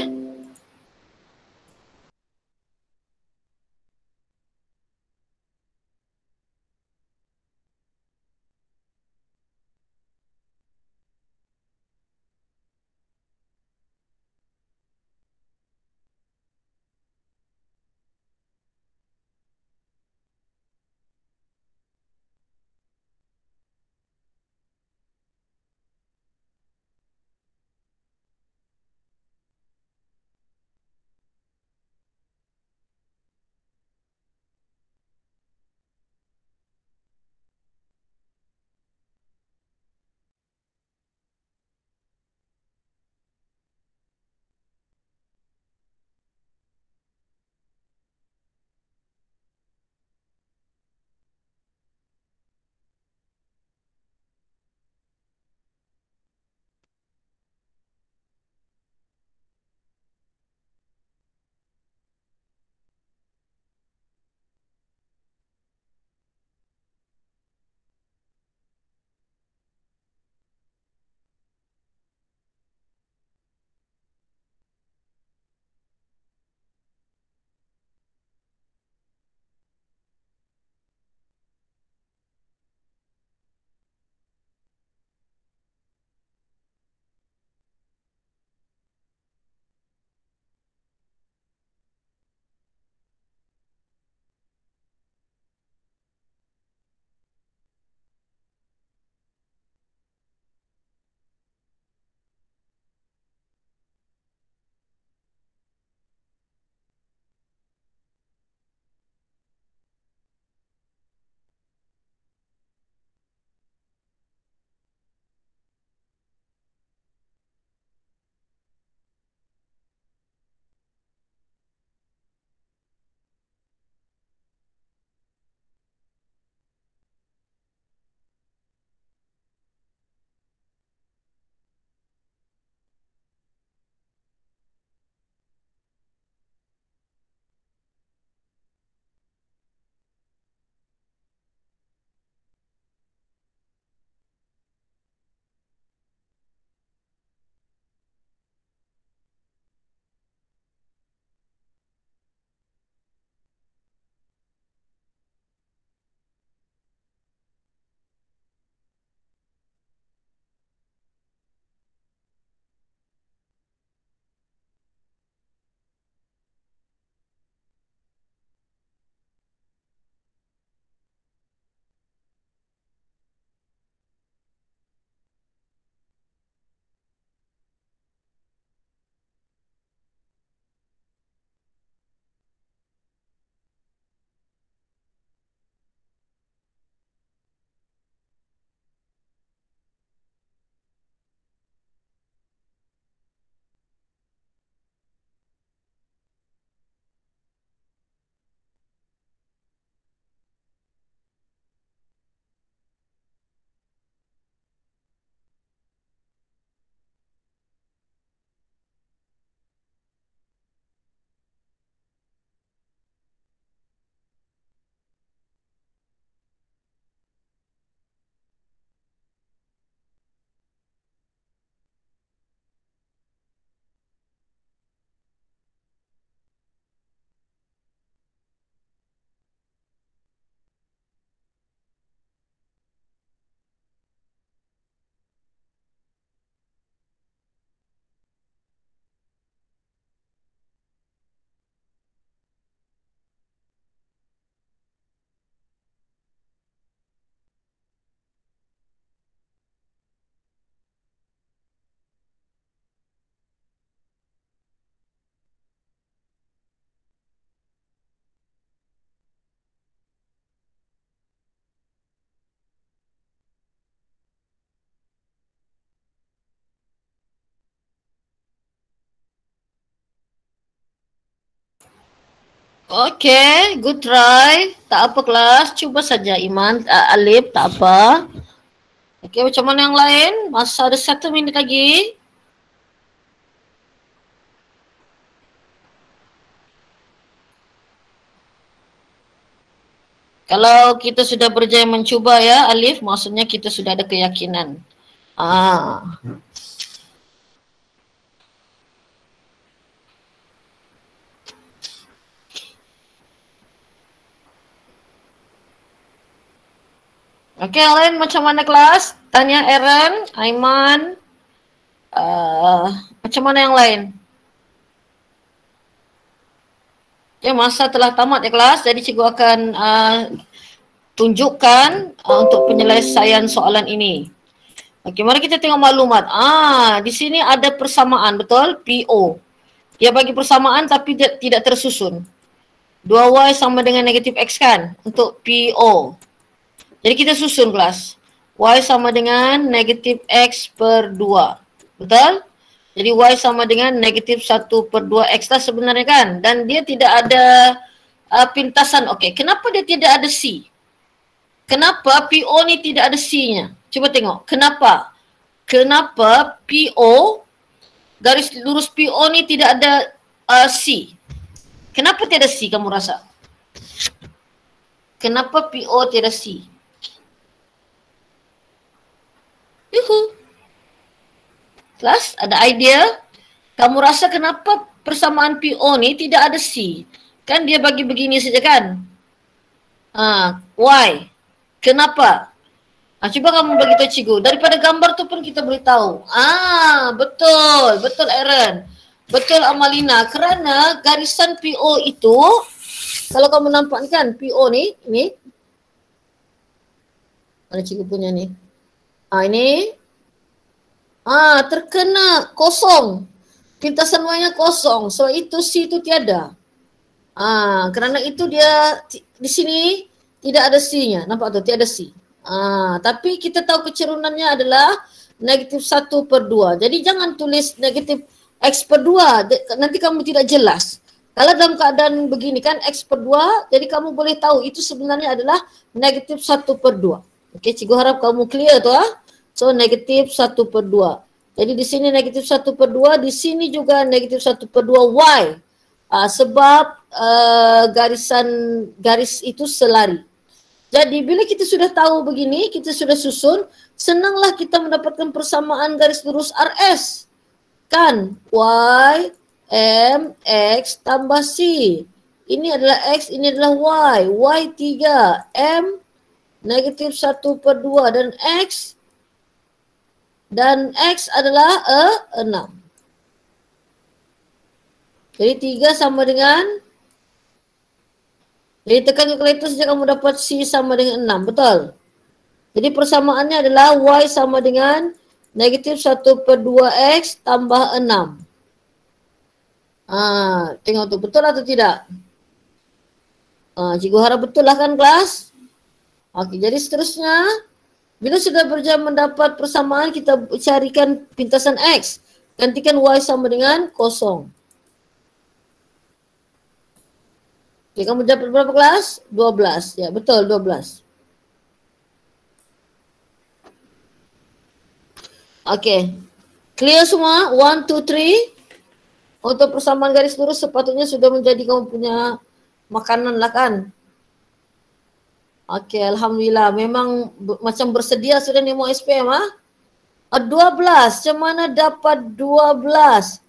Okay, good try. Tak apa kelas, cuba saja Iman, Alif, tak apa. Okay, macam mana yang lain? Masa ada 1 minit lagi. Kalau kita sudah berjaya mencuba ya Alif, maksudnya kita sudah ada keyakinan. Okey, yang lain macam mana kelas? Tanya Aaron, Aiman. Macam mana yang lain? Okay, masa telah tamat ya kelas, jadi cikgu akan tunjukkan untuk penyelesaian soalan ini. Okey, mari kita tengok maklumat. Di sini ada persamaan, betul? PO. Dia bagi persamaan tapi tidak tersusun. 2y sama dengan negatif x kan? Untuk PO. Jadi kita susun kelas. Y sama dengan negatif x per 2. Betul? Jadi y sama dengan negatif 1 per 2x lah sebenarnya kan? Dan dia tidak ada pintasan. Okey, kenapa dia tidak ada C? Kenapa PO ni tidak ada C-nya? Cuba tengok. Kenapa? Kenapa PO, garis lurus PO ni tidak ada C? Kenapa tiada C kamu rasa? Kenapa PO tiada C? Yuhu. Kelas, ada idea? Kamu rasa kenapa persamaan PO ni tidak ada C? Kan dia bagi begini saja kan? Why? Kenapa? Cuba kamu beritahu cikgu. Daripada gambar tu pun kita boleh tahu. Betul. Betul Aaron. Betul Amalina. Kerana garisan PO itu, kalau kamu nampak ni kan, PO ni, ini. Mana cikgu punya ni? Ini. Terkena kosong. Pintasan Y-nya kosong. So itu C itu tiada. Kerana itu dia di sini tidak ada C-nya. Nampak tu? Tiada C. Tapi kita tahu kecerunannya adalah negatif 1 per 2. Jadi jangan tulis negatif X per 2. Nanti kamu tidak jelas. Kalau dalam keadaan begini kan X per 2. Jadi kamu boleh tahu itu sebenarnya adalah negatif 1 per 2. Okey, cikgu harap kamu clear tu . So negatif 1 per 2. Jadi di sini negatif 1 per 2. Di sini juga negatif 1 per 2 Y. Sebab garis itu selari. Jadi bila kita sudah tahu begini, kita sudah susun, senanglah kita mendapatkan persamaan garis lurus RS. Kan? Y, M, X tambah C. Ini adalah X, ini adalah Y. Y 3, M negatif 1 per 2 dan X adalah 6. Jadi 3 sama dengan, jadi tekan kalkulator saja kamu dapat C sama dengan 6, betul? Jadi persamaannya adalah Y sama dengan negatif 1 per 2X tambah 6. Tengok tu, betul atau tidak? Cikgu harap betul lah kan kelas? Okey, jadi seterusnya, bila sudah berjaya mendapat persamaan, kita carikan pintasan X. Gantikan Y sama dengan 0. Okay, kamu dapat berapa kelas? 12. Ya, betul 12. Okey. Clear semua? 1, 2, 3. Untuk persamaan garis lurus sepatutnya sudah menjadi kamu punya makanan lah kan? Okey, Alhamdulillah. Memang macam bersedia sudah ni mau SPM 12. Macam mana dapat 12?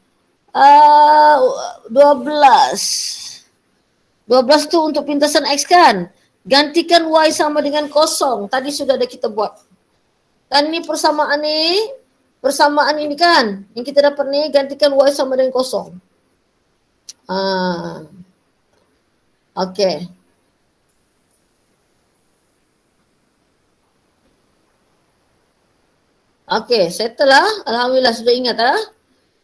12 tu untuk pintasan X kan? Gantikan Y sama dengan 0. Tadi sudah ada kita buat. Kan ni persamaan ini kan? Yang kita dapat ni gantikan Y sama dengan 0. Okey. Okey, settle lah. Alhamdulillah sudah ingat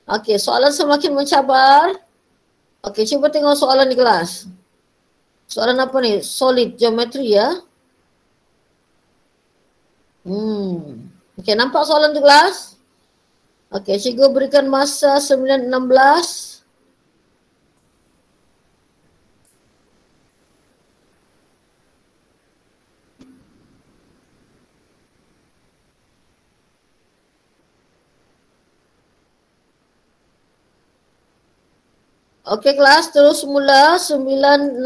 Okey, soalan semakin mencabar. Okey, cuba tengok soalan di kelas. Soalan apa ni? Solid geometry ya. Okey, nampak soalan di kelas? Okey, cikgu berikan masa 9.16. Oke kelas, terus mula 9.16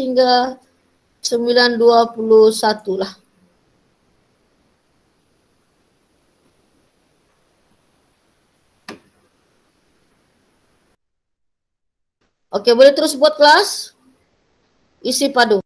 hingga 9.21 lah. Oke, boleh terus buat kelas? Isi padu.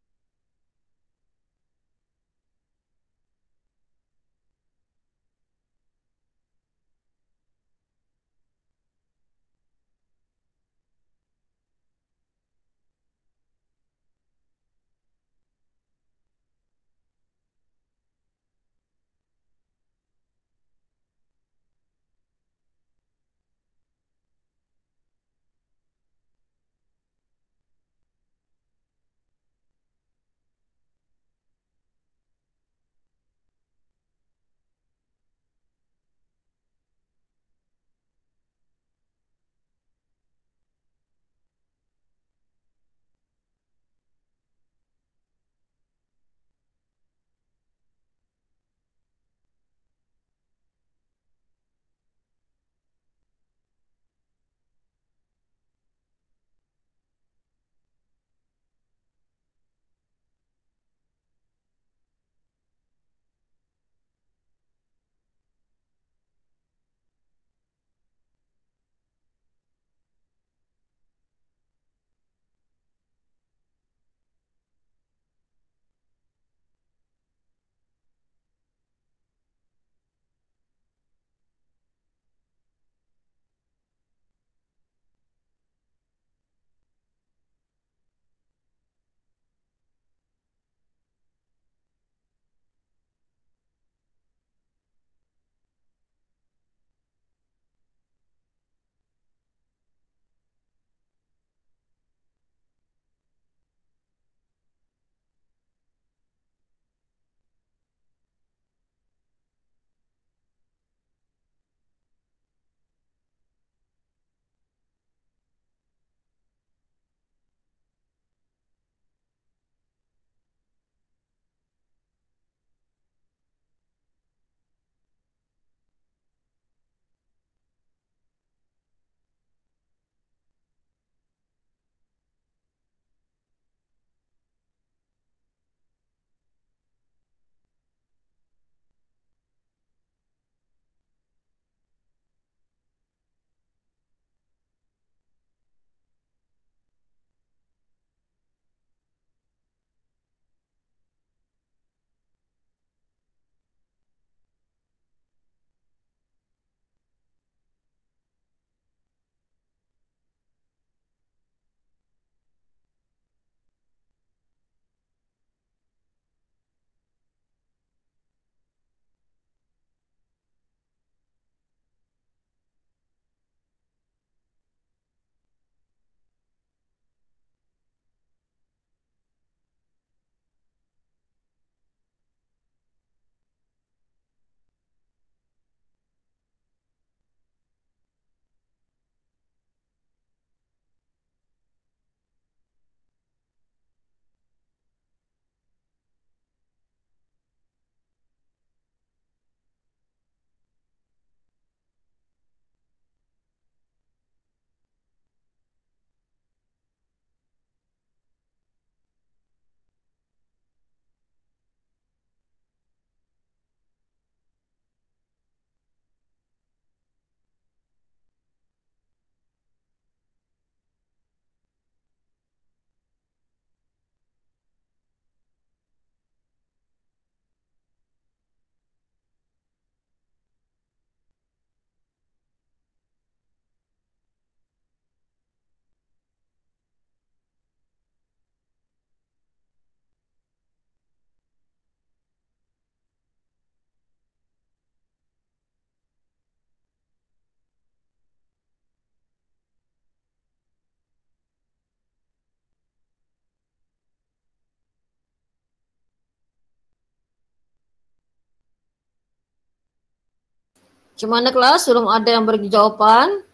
Gimana kelas? Belum ada yang beri jawaban?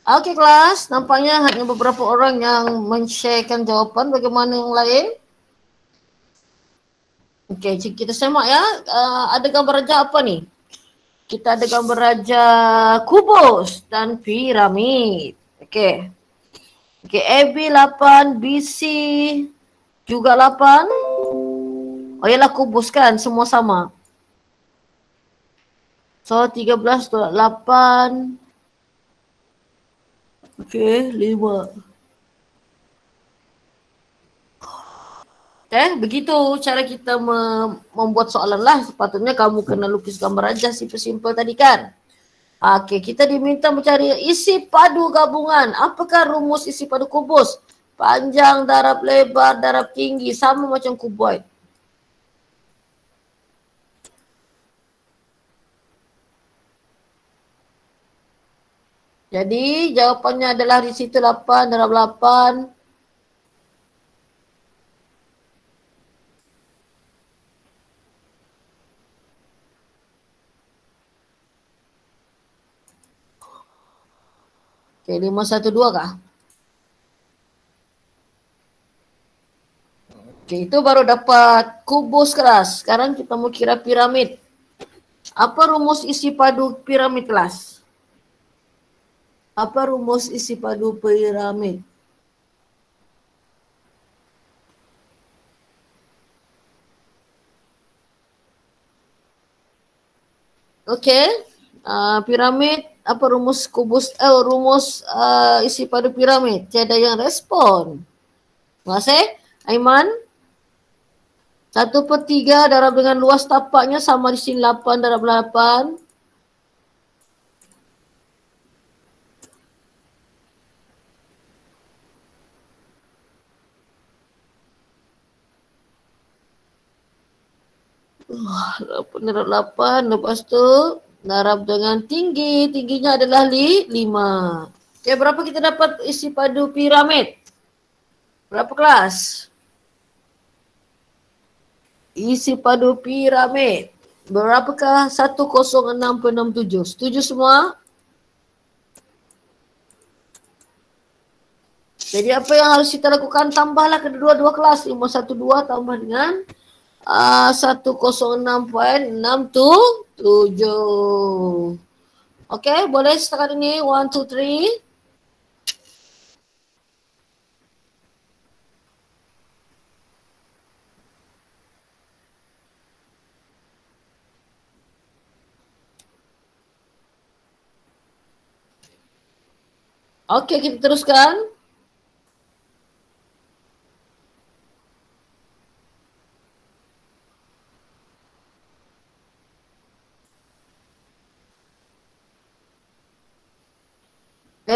Okey kelas, nampaknya hanya beberapa orang yang men-sharekan jawapan. Bagaimana yang lain? Okey, kita semak ya. Ada gambar raja apa ni? Kita ada gambar raja kubus dan piramid. Okey. Okey, AB 8, BC juga 8. Oh yalah, kubus kan, semua sama. So 13 tolak 8. Okey, 5. Begitu cara kita membuat soalan lah. Sepatutnya kamu kena lukis gambar aja simple-simple tadi kan. Okey, kita diminta mencari isi padu gabungan. Apakah rumus isi padu kubus? Panjang, darab lebar, darab tinggi. Sama macam kuboid. Jadi jawapannya adalah di situ 8 darab 8. Okey, 512 kah? Okey, itu baru dapat kubus kelas. Sekarang kita mau kira piramid. Apa rumus isi padu piramid kelas? Apa rumus isi padu piramid? Okey. Piramid, apa rumus kubus, rumus isi padu piramid? Tiada yang respon. Terima kasih. Aiman? 1/3 darab dengan luas tapaknya sama di sini 8 darab 8. Darab 8. Lepas tu darab dengan tinggi. Tingginya adalah 5. Okey, berapa kita dapat isi padu piramid? Berapa kelas? Isi padu piramid. Berapakah 106.67? Setuju semua? Jadi apa yang harus kita lakukan? Tambahlah kedua-dua kelas. 512 tambah dengan 106.677. Okey, boleh setakat ini. 1, 2, 3. Okey, kita teruskan.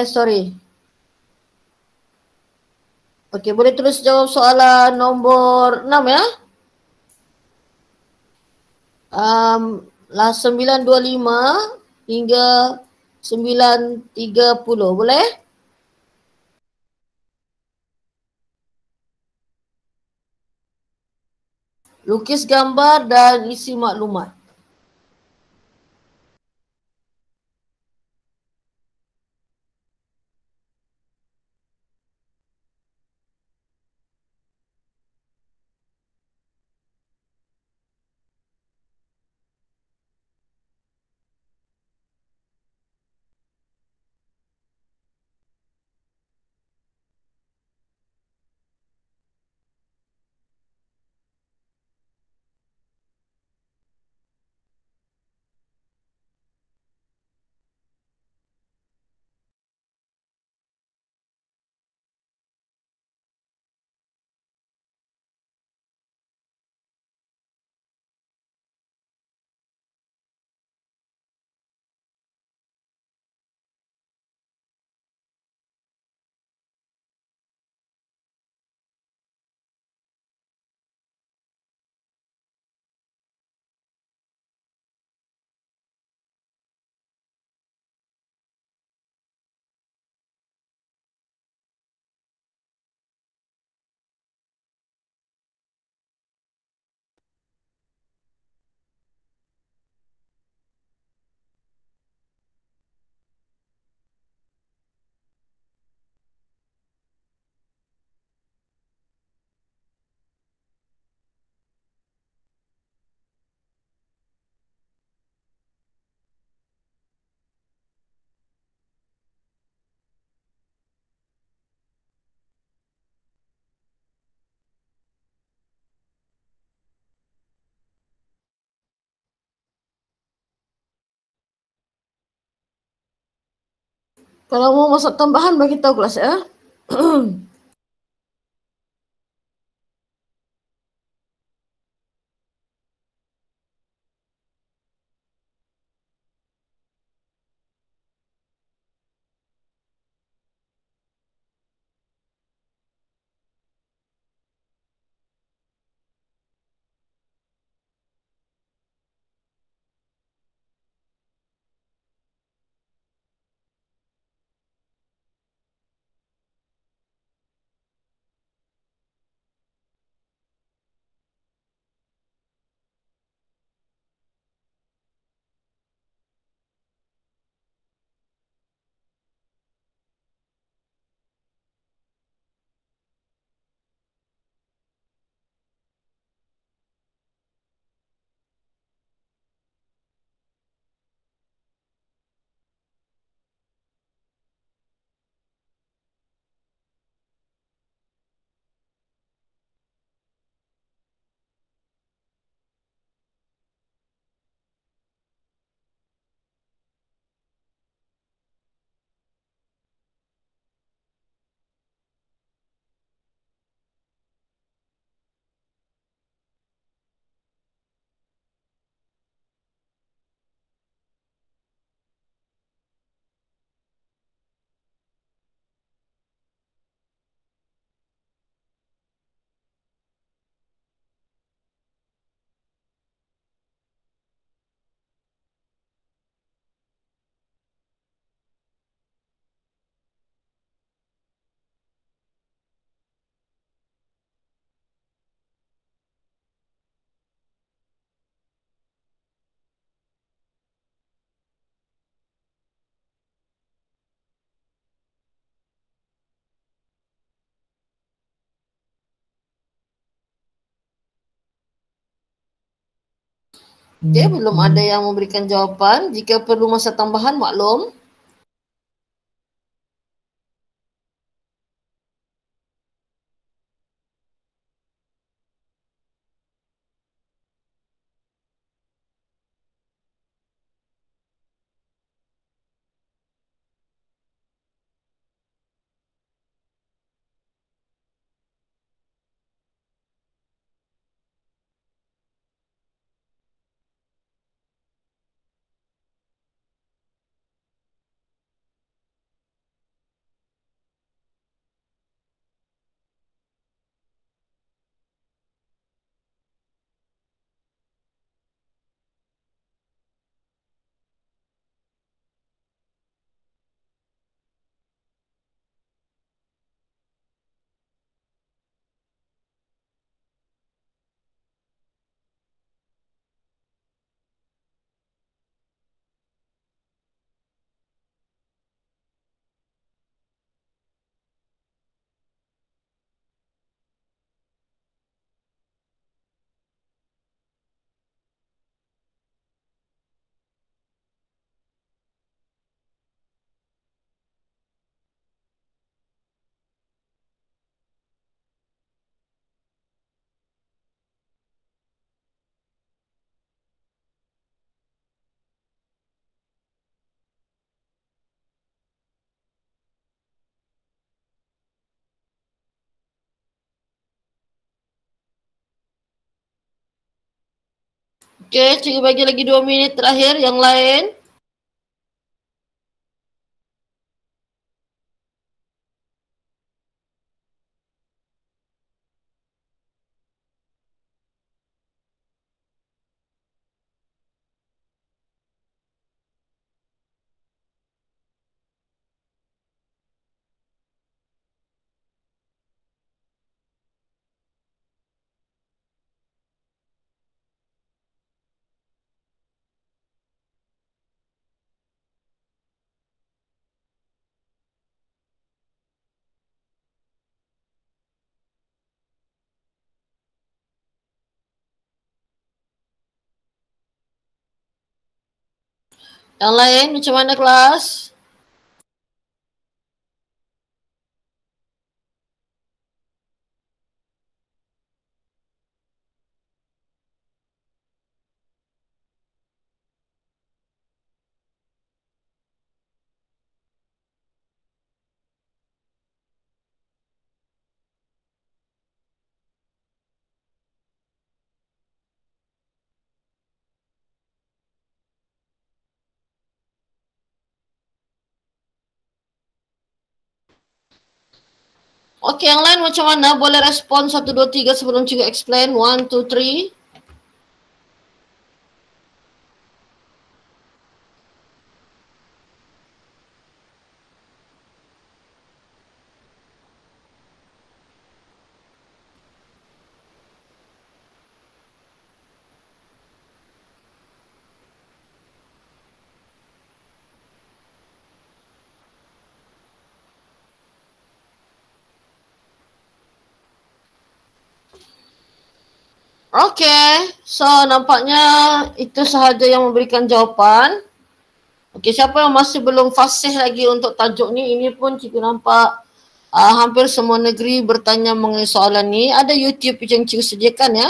Sorry. Okey, boleh terus jawab soalan nombor 6 ya. Lah 925 hingga 930. Boleh? Lukis gambar dan isi maklumat. Kalau mau masak tambahan bagi tahu kelas ya. Oke, belum ada yang memberikan jawaban. Jika perlu masa tambahan, maklum. Oke, cikgu bagi lagi 2 minit terakhir. Yang lain? Yang lain macam mana kelas? Okey, yang lain macam mana? Boleh respon 1, 2, 3 sebelum cikgu explain. 1, 2, 3. Okey, so nampaknya itu sahaja yang memberikan jawapan. Okey, siapa yang masih belum fasih lagi untuk tajuk ni? Ini pun cikgu nampak hampir semua negeri bertanya mengenai soalan ni. Ada YouTube yang cikgu sediakan ya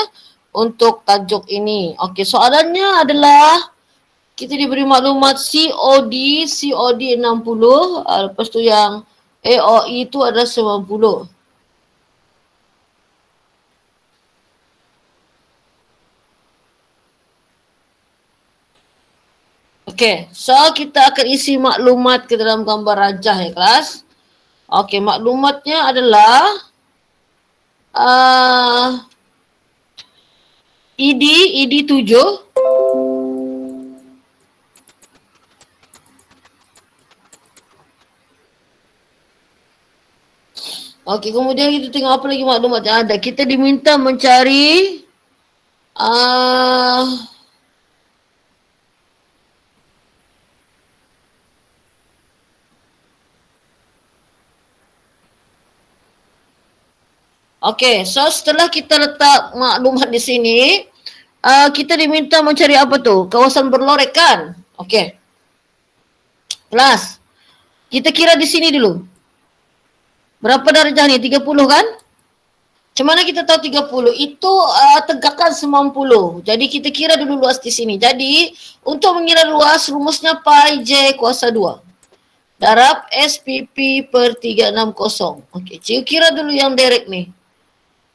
untuk tajuk ini. Okey, soalannya adalah kita diberi maklumat COD 60, lepas tu yang AOE itu adalah 90. Okey, so kita akan isi maklumat ke dalam gambar rajah ya kelas. Okey, maklumatnya adalah ED 7. Okey, kemudian kita tengok apa lagi maklumat yang ada. Kita diminta mencari okey, so setelah kita letak maklumat di sini, kita diminta mencari apa tu? Kawasan berlorek kan? Okey. Kelas, kita kira di sini dulu. Berapa darjah ni? 30 kan? Macam mana kita tahu 30? Itu tegakkan 90. Jadi kita kira dulu luas di sini. Jadi untuk mengira luas, rumusnya pi j kuasa 2. Darab SPP per 360. Okey, cikgu kira dulu yang direct ni.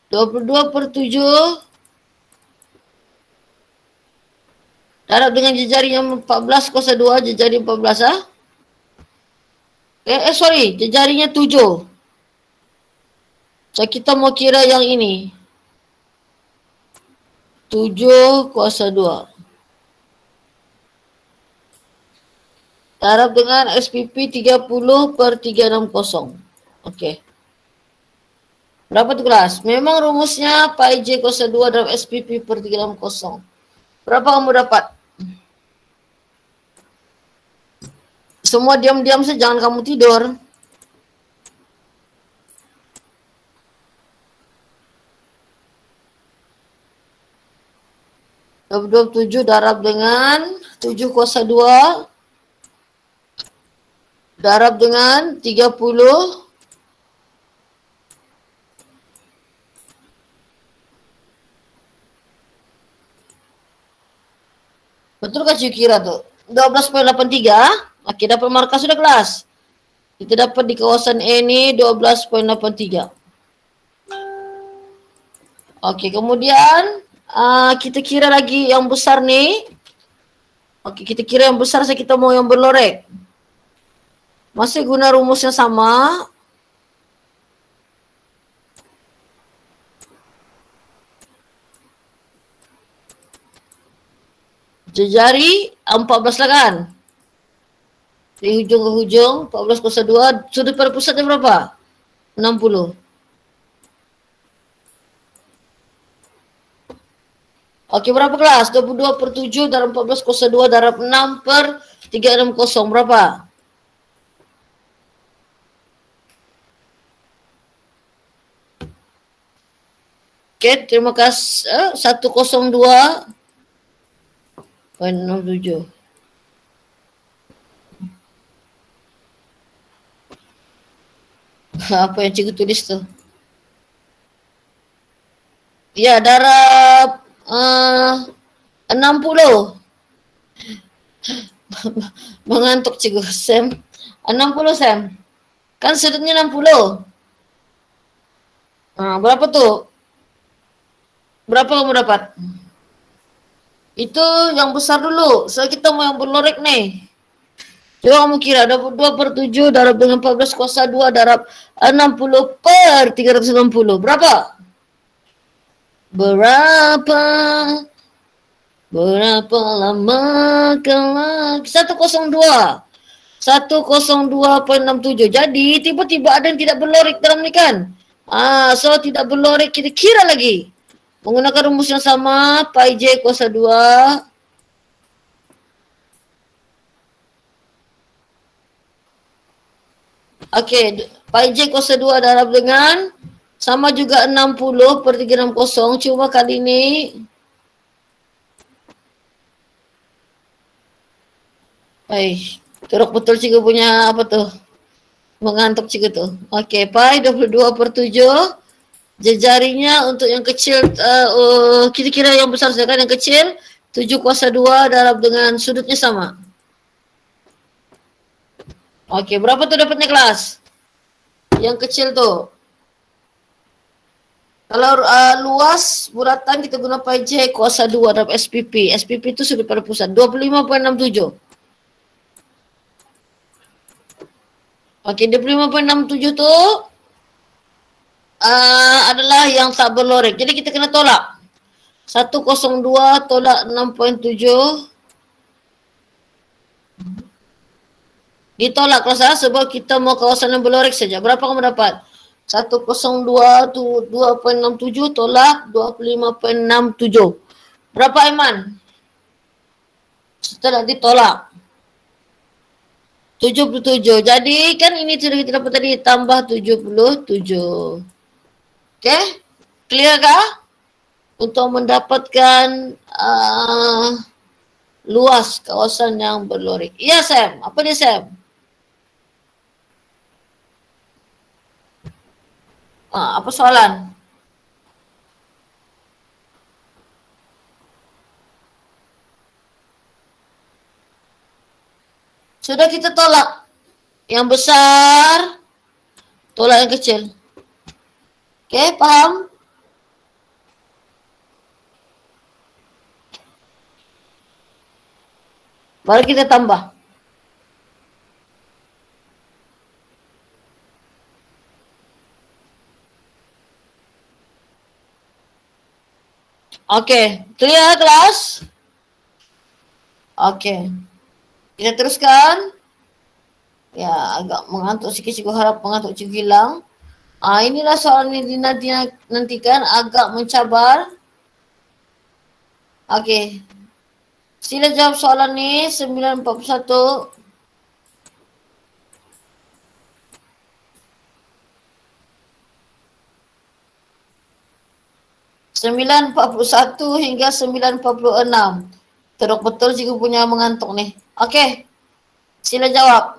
22/7 darab dengan jejari yang 14 kuasa 2, jejari 14 sorry, jejarinya 7. So kita mau kira yang ini. 7 kuasa 2. Darab dengan SPP 30/360. Okey. Berapa tu kelas? Memang rumusnya pi j kuasa 2 darab SPP per 360. Berapa kamu dapat? Semua diam-diam saja, jangan kamu tidur. (27) darab dengan 7 kuasa 2 darab dengan 30. Betul kan cikgu kira tu? 12.83. Okey, dapat markah sudah kelas. Kita dapat di kawasan A ni 12.83. Okey, kemudian kita kira lagi yang besar ni. Okey, kita kira yang besar saya, kita mau yang berlorek. Masih guna rumus yang sama. Jejari 14 lah kan? Dari hujung ke hujung 14 kuasa 2. Sudut pada pusatnya berapa? 60. Okey, berapa kelas? 22/7 darab 14 kuasa 2 darab 6/360. Berapa? Okey, terima kasih. 102.67. Apa yang cikgu tulis tu? Ya, darab 60. Mengantuk cikgu. Sam. 60 Sam. Kan sudutnya 60. Berapa tu? Berapa kamu dapat? Itu yang besar dulu. So kita mau yang berlorek ni. Coba kamu kira 22/7 darab dengan 14 kuasa 2 darab 60/360. Berapa? Berapa? Berapa lama kelak? 102. 102,67. Jadi tiba-tiba ada yang tidak berlorik dalam ni kan. So tidak berlorik, kita kira lagi. Menggunakan rumus yang sama, pi j kuasa 2. Okey, pi j kuasa 2 darab dengan sama juga 60/360. Cuma kali ini teruk betul cikgu punya apa tuh? Mengantuk cikgu tuh. Okey, pi 22/7. Jarinya untuk yang kecil, kita kira yang besar saja kan, yang kecil 7 kuasa 2 darab dengan sudutnya sama. Okey, berapa tu dapatnya kelas? Yang kecil tu. Kalau luas bulatan kita guna pi j kuasa 2 darab SPP. SPP itu sudut pada pusat. 25,67. Okey, 25,67 tu adalah yang tak berlorek. Jadi kita kena tolak. 102 tolak 6,7. Ditolak kelas sebab kita mau kawasan yang berlorek saja. Berapa kamu dapat? 102 tu 2,67 tolak 25,67. Berapa Aiman? Setelah ditolak 77. Jadi kan ini sudah kita dapat tadi tambah 77. Okey? Clear kah? Untuk mendapatkan luas kawasan yang berlorik. Ya Sam, apa dia Sam? Apa soalan? Sudah kita tolak yang besar, tolak yang kecil. Okey, faham? Baru kita tambah. Okey, clear kelas? Okey. Kita teruskan. Ya, agak mengantuk sikit, cikgu harap mengantuk cikgu hilang. Inilah soalan yang dinantikan, agak mencabar. Okey. Sila jawab soalan ni 941. 941 hingga 946. Teruk betul cikgu punya mengantuk ni. Okey. Sila jawab.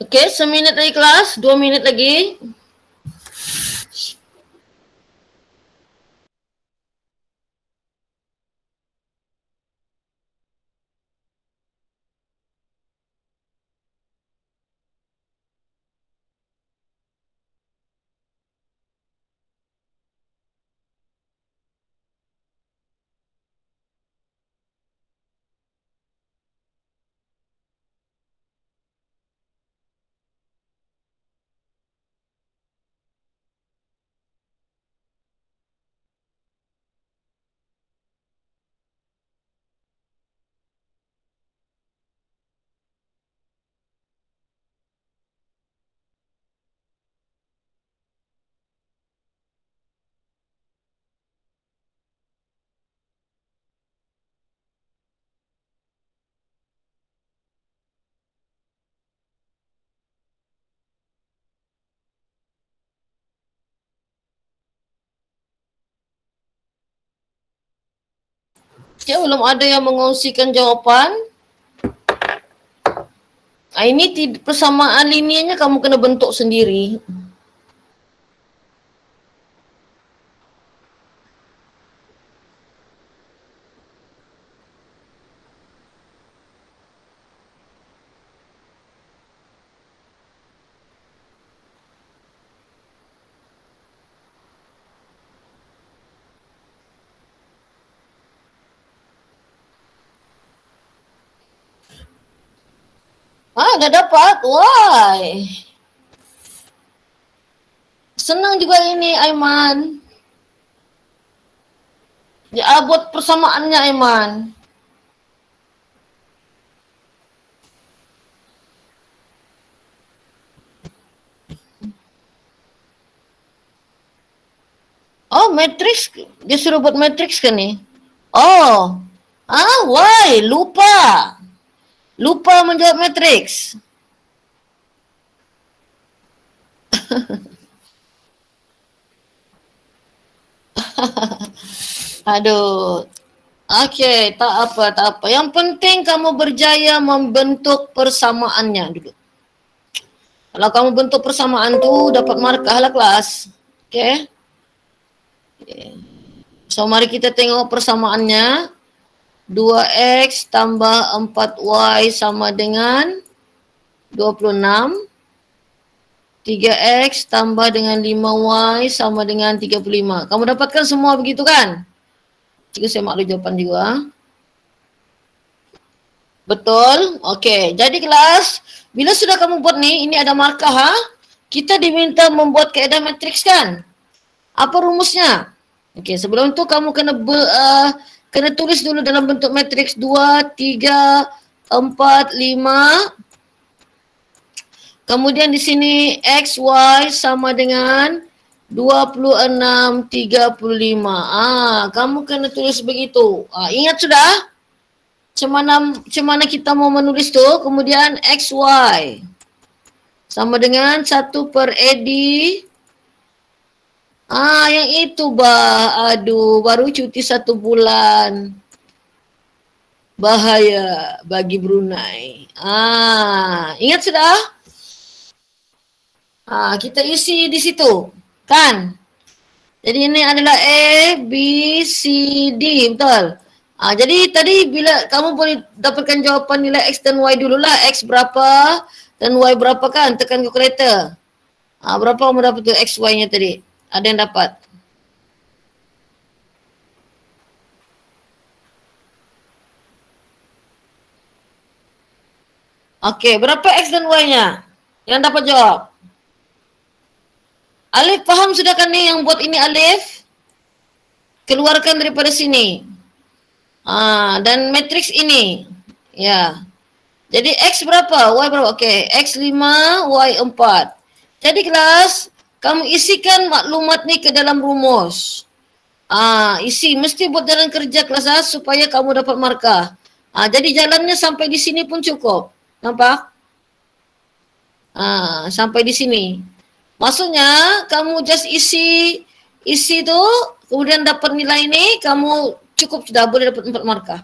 Okey, seminit lagi kelas, 2 minit lagi. Ya, belum ada yang mengongsikan jawapan. Ini persamaan linianya kamu kena bentuk sendiri. Dah dapat. Why? Senang juga ini, Aiman. Ya, buat persamaannya, Aiman. Oh, matrix. Dia suruh buat matrix kan ni? Oh. Why? Lupa. Lupa menjawab matrix. Aduh. Okey, tak apa. Yang penting kamu berjaya membentuk persamaannya dulu. Kalau kamu bentuk persamaan tu dapat markah lah kelas. Okey. So mari kita tengok persamaannya. 2x tambah 4y sama dengan 26. 3x tambah dengan 5y sama dengan 35. Kamu dapatkan semua begitu kan? Cikgu saya maklum jawapan juga. Betul? Okey. Jadi kelas, bila sudah kamu buat ni, ini ada markah kita diminta membuat kaedah matriks kan? Apa rumusnya? Okey, sebelum tu kamu kena tulis dulu dalam bentuk matriks 2, 3, 4, 5. Kemudian di sini x, y sama dengan 26, 35. Kamu kena tulis begitu. Ingat sudah? Macam mana kita mau menulis tu? Kemudian x, y sama dengan 1 per AD. Yang itu bah. Aduh, baru cuti 1 bulan. Bahaya bagi Brunei. Ingat sudah? Kita isi di situ, kan? Jadi ini adalah A, B, C, D, betul? Jadi tadi bila kamu boleh dapatkan jawapan nilai X dan Y dululah. X berapa dan Y berapa kan? Tekan kalkulator. Berapa kamu dapat tu X, Y-nya tadi? Ada yang dapat? Okey, berapa X dan Y-nya? Yang dapat jawab? Alif faham sudah kan ni yang buat ini Alif? Keluarkan daripada sini. Dan matriks ini. Ya. Jadi X berapa? Y berapa? Okey, X 5, Y 4. Jadi kelas, kamu isikan maklumat ni ke dalam rumus. Isi. Mesti buat jalan kerja kelas supaya kamu dapat markah. Jadi jalannya sampai di sini pun cukup. Nampak? Sampai di sini. Maksudnya kamu just isi tu, kemudian dapat nilai ni, kamu cukup sudah boleh dapat 4 markah.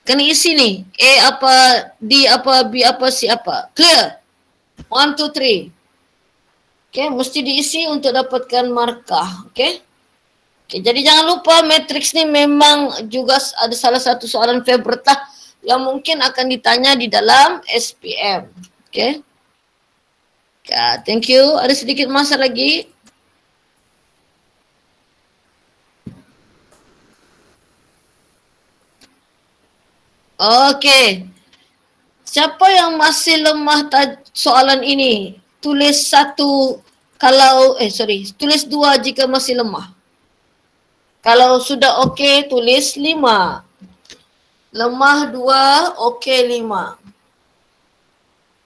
Kena isi ni, A apa, D apa, B apa, C apa. Clear? One, two, three. Oke, mesti diisi untuk dapatkan markah. Oke. Oke, jadi jangan lupa matriks ini memang juga ada salah satu soalan favorite lah yang mungkin akan ditanya di dalam SPM. Oke. Thank you. Ada sedikit masa lagi. Oke. Siapa yang masih lemah soalan ini? Tulis satu kalau tulis dua jika masih lemah. Kalau sudah okey, tulis 5. Lemah 2, okey 5.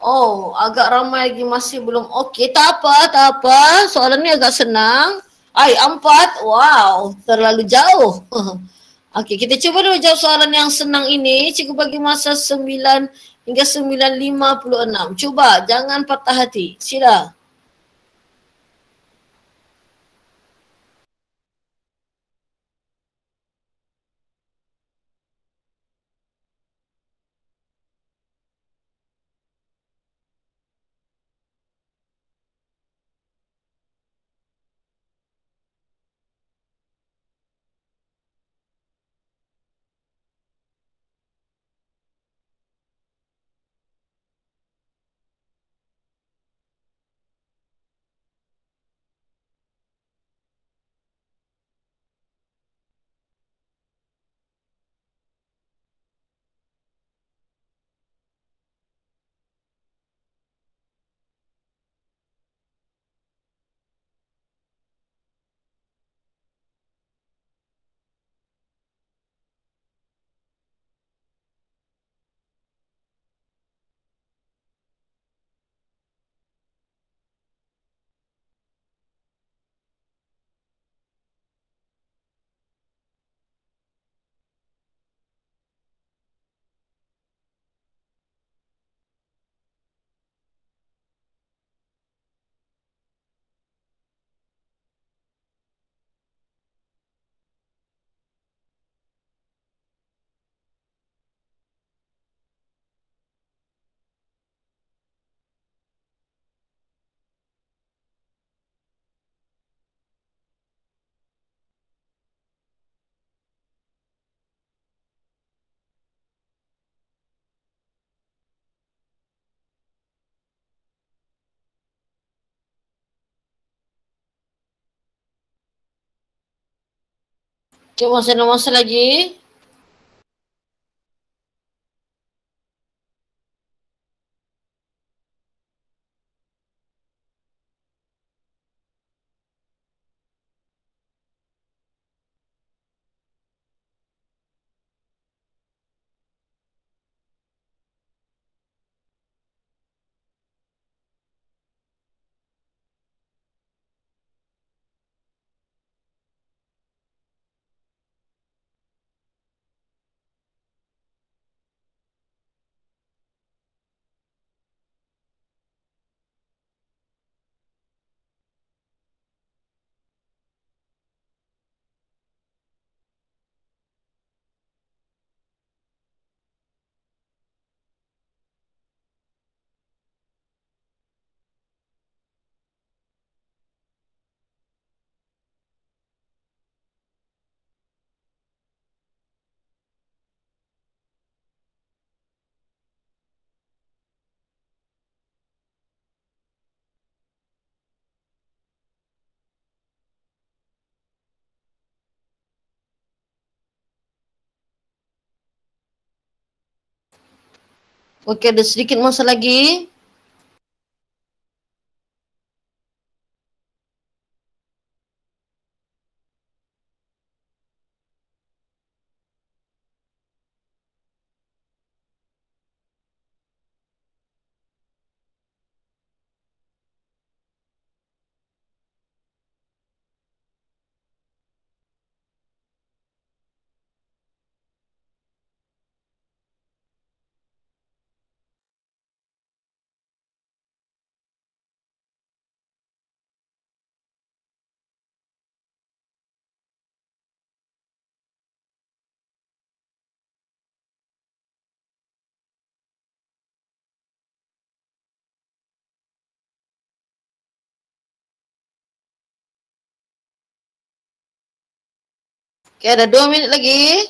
Oh, agak ramai lagi masih belum okey. Tak apa. Soalan ni agak senang. 4. Wow, terlalu jauh. Okey, kita cuba dulu jawab soalan yang senang ini. Cikgu bagi masa 9 hingga 9.56. Cuba, jangan patah hati. Sila. Okey, masih ada masa lagi. Okey, ada sedikit masa lagi. Oke, ada 2 minit lagi.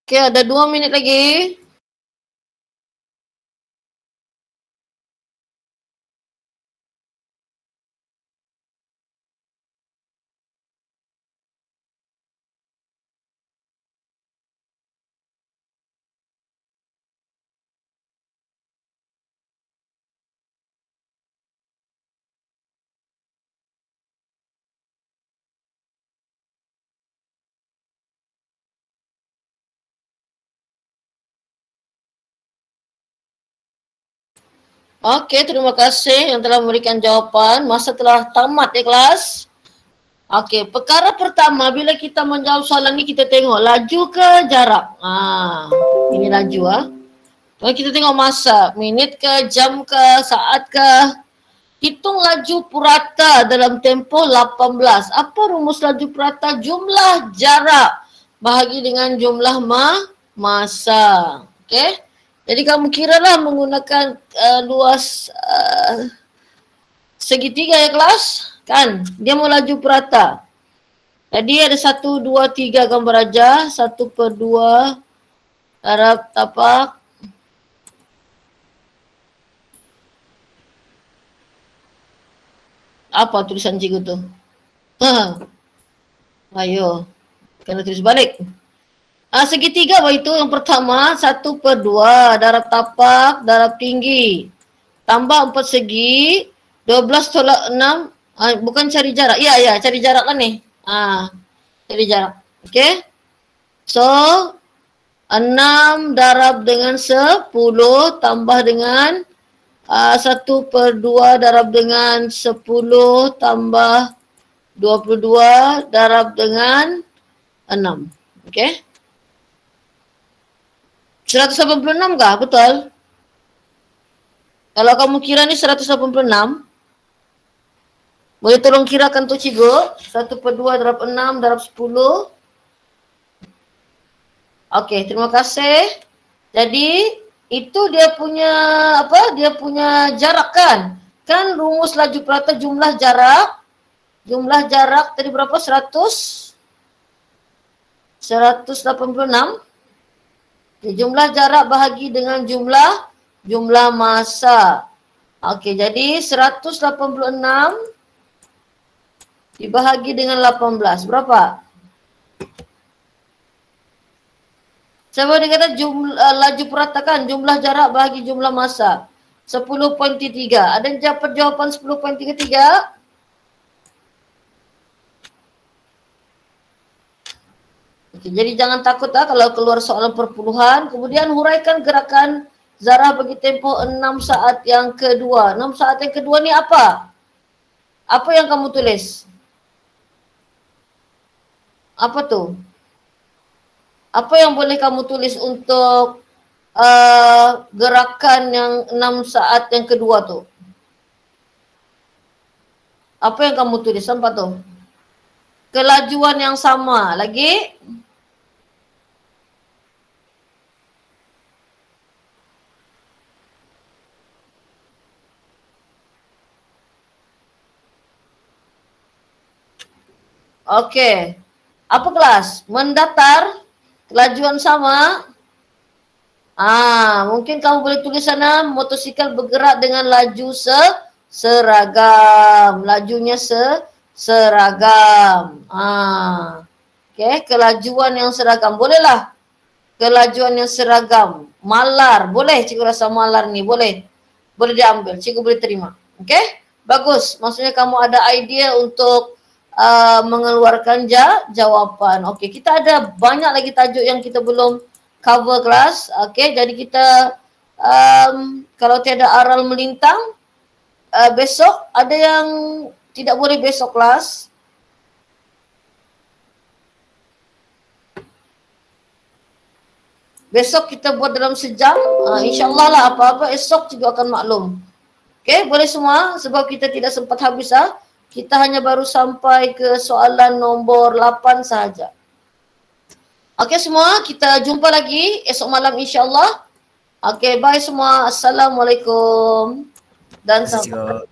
Oke, ada 2 menit lagi. Oke, terima kasih yang telah memberikan jawapan. Masa telah tamat ya kelas. Oke, perkara pertama bila kita menjawab soalan ini kita tengok laju ke jarak. Ini laju Kalau kita tengok masa, minit ke, jam ke, saat ke. Hitung laju purata dalam tempoh 18. Apa rumus laju purata? Jumlah jarak bahagi dengan jumlah masa. Okey. Jadi kamu kiralah menggunakan luas segitiga ya kelas. Kan? Dia mau laju purata. Jadi ada 1, 2, 3 gambar aja. 1/2 darab tapak. Apa tulisan cikgu tu? Ayo. Kena tulis balik. Segitiga apa itu? Yang pertama 1/2 darab tapak, darab tinggi. Tambah 4 segi. 12 tolak 6. Bukan cari jarak. Ya, cari jarak kan ni. Cari jarak. Okay. So, 6 darab dengan 10 tambah dengan 1/2 darab dengan 10 tambah 22 darab dengan 6. Okay. 186 kah? Betul? Kalau kamu kira ni 186, boleh tolong kirakan tu cikgu. 1/2 darab 6 darab 10. Okey, terima kasih. Jadi itu dia punya apa? Dia punya jarak kan? Kan rumus laju purata jumlah jarak. Jumlah jarak tadi berapa? 186. Jumlah jarak bahagi dengan jumlah masa. Okey, jadi 186 dibahagi dengan 18. Berapa? Siapa dia kata laju purata kan? Jumlah jarak bahagi jumlah masa. 10.3. Ada yang dapat jawapan 10.33? Okey, jadi jangan takut kalau keluar soalan perpuluhan. Kemudian huraikan gerakan zarah bagi tempoh 6 saat yang kedua. 6 saat yang kedua ni apa? Apa yang kamu tulis? Apa tu? Apa yang boleh kamu tulis untuk gerakan yang 6 saat yang kedua tu? Apa yang kamu tulis? Apa tu? Kelajuan yang sama. Lagi? Okey. Apa kelas? Mendatar? Kelajuan sama? Mungkin kamu boleh tulis sana motosikal bergerak dengan laju seragam. Lajunya seragam. Okey, kelajuan yang seragam. Bolehlah. Kelajuan yang seragam. Malar. Boleh cikgu rasa malar ni. Boleh. Boleh diambil. Cikgu boleh terima. Okey? Bagus. Maksudnya kamu ada idea untuk mengeluarkan jawapan. Okey, kita ada banyak lagi tajuk yang kita belum cover kelas. Okey, jadi kita kalau tiada aral melintang besok ada yang tidak boleh besok kelas. Besok kita buat dalam sejam. InsyaAllah lah apa-apa esok juga akan maklum. Okey, boleh semua sebab kita tidak sempat habis Kita hanya baru sampai ke soalan nombor 8 sahaja. Okey semua, kita jumpa lagi esok malam insyaAllah. Okey, bye semua. Assalamualaikum. Dan sampai.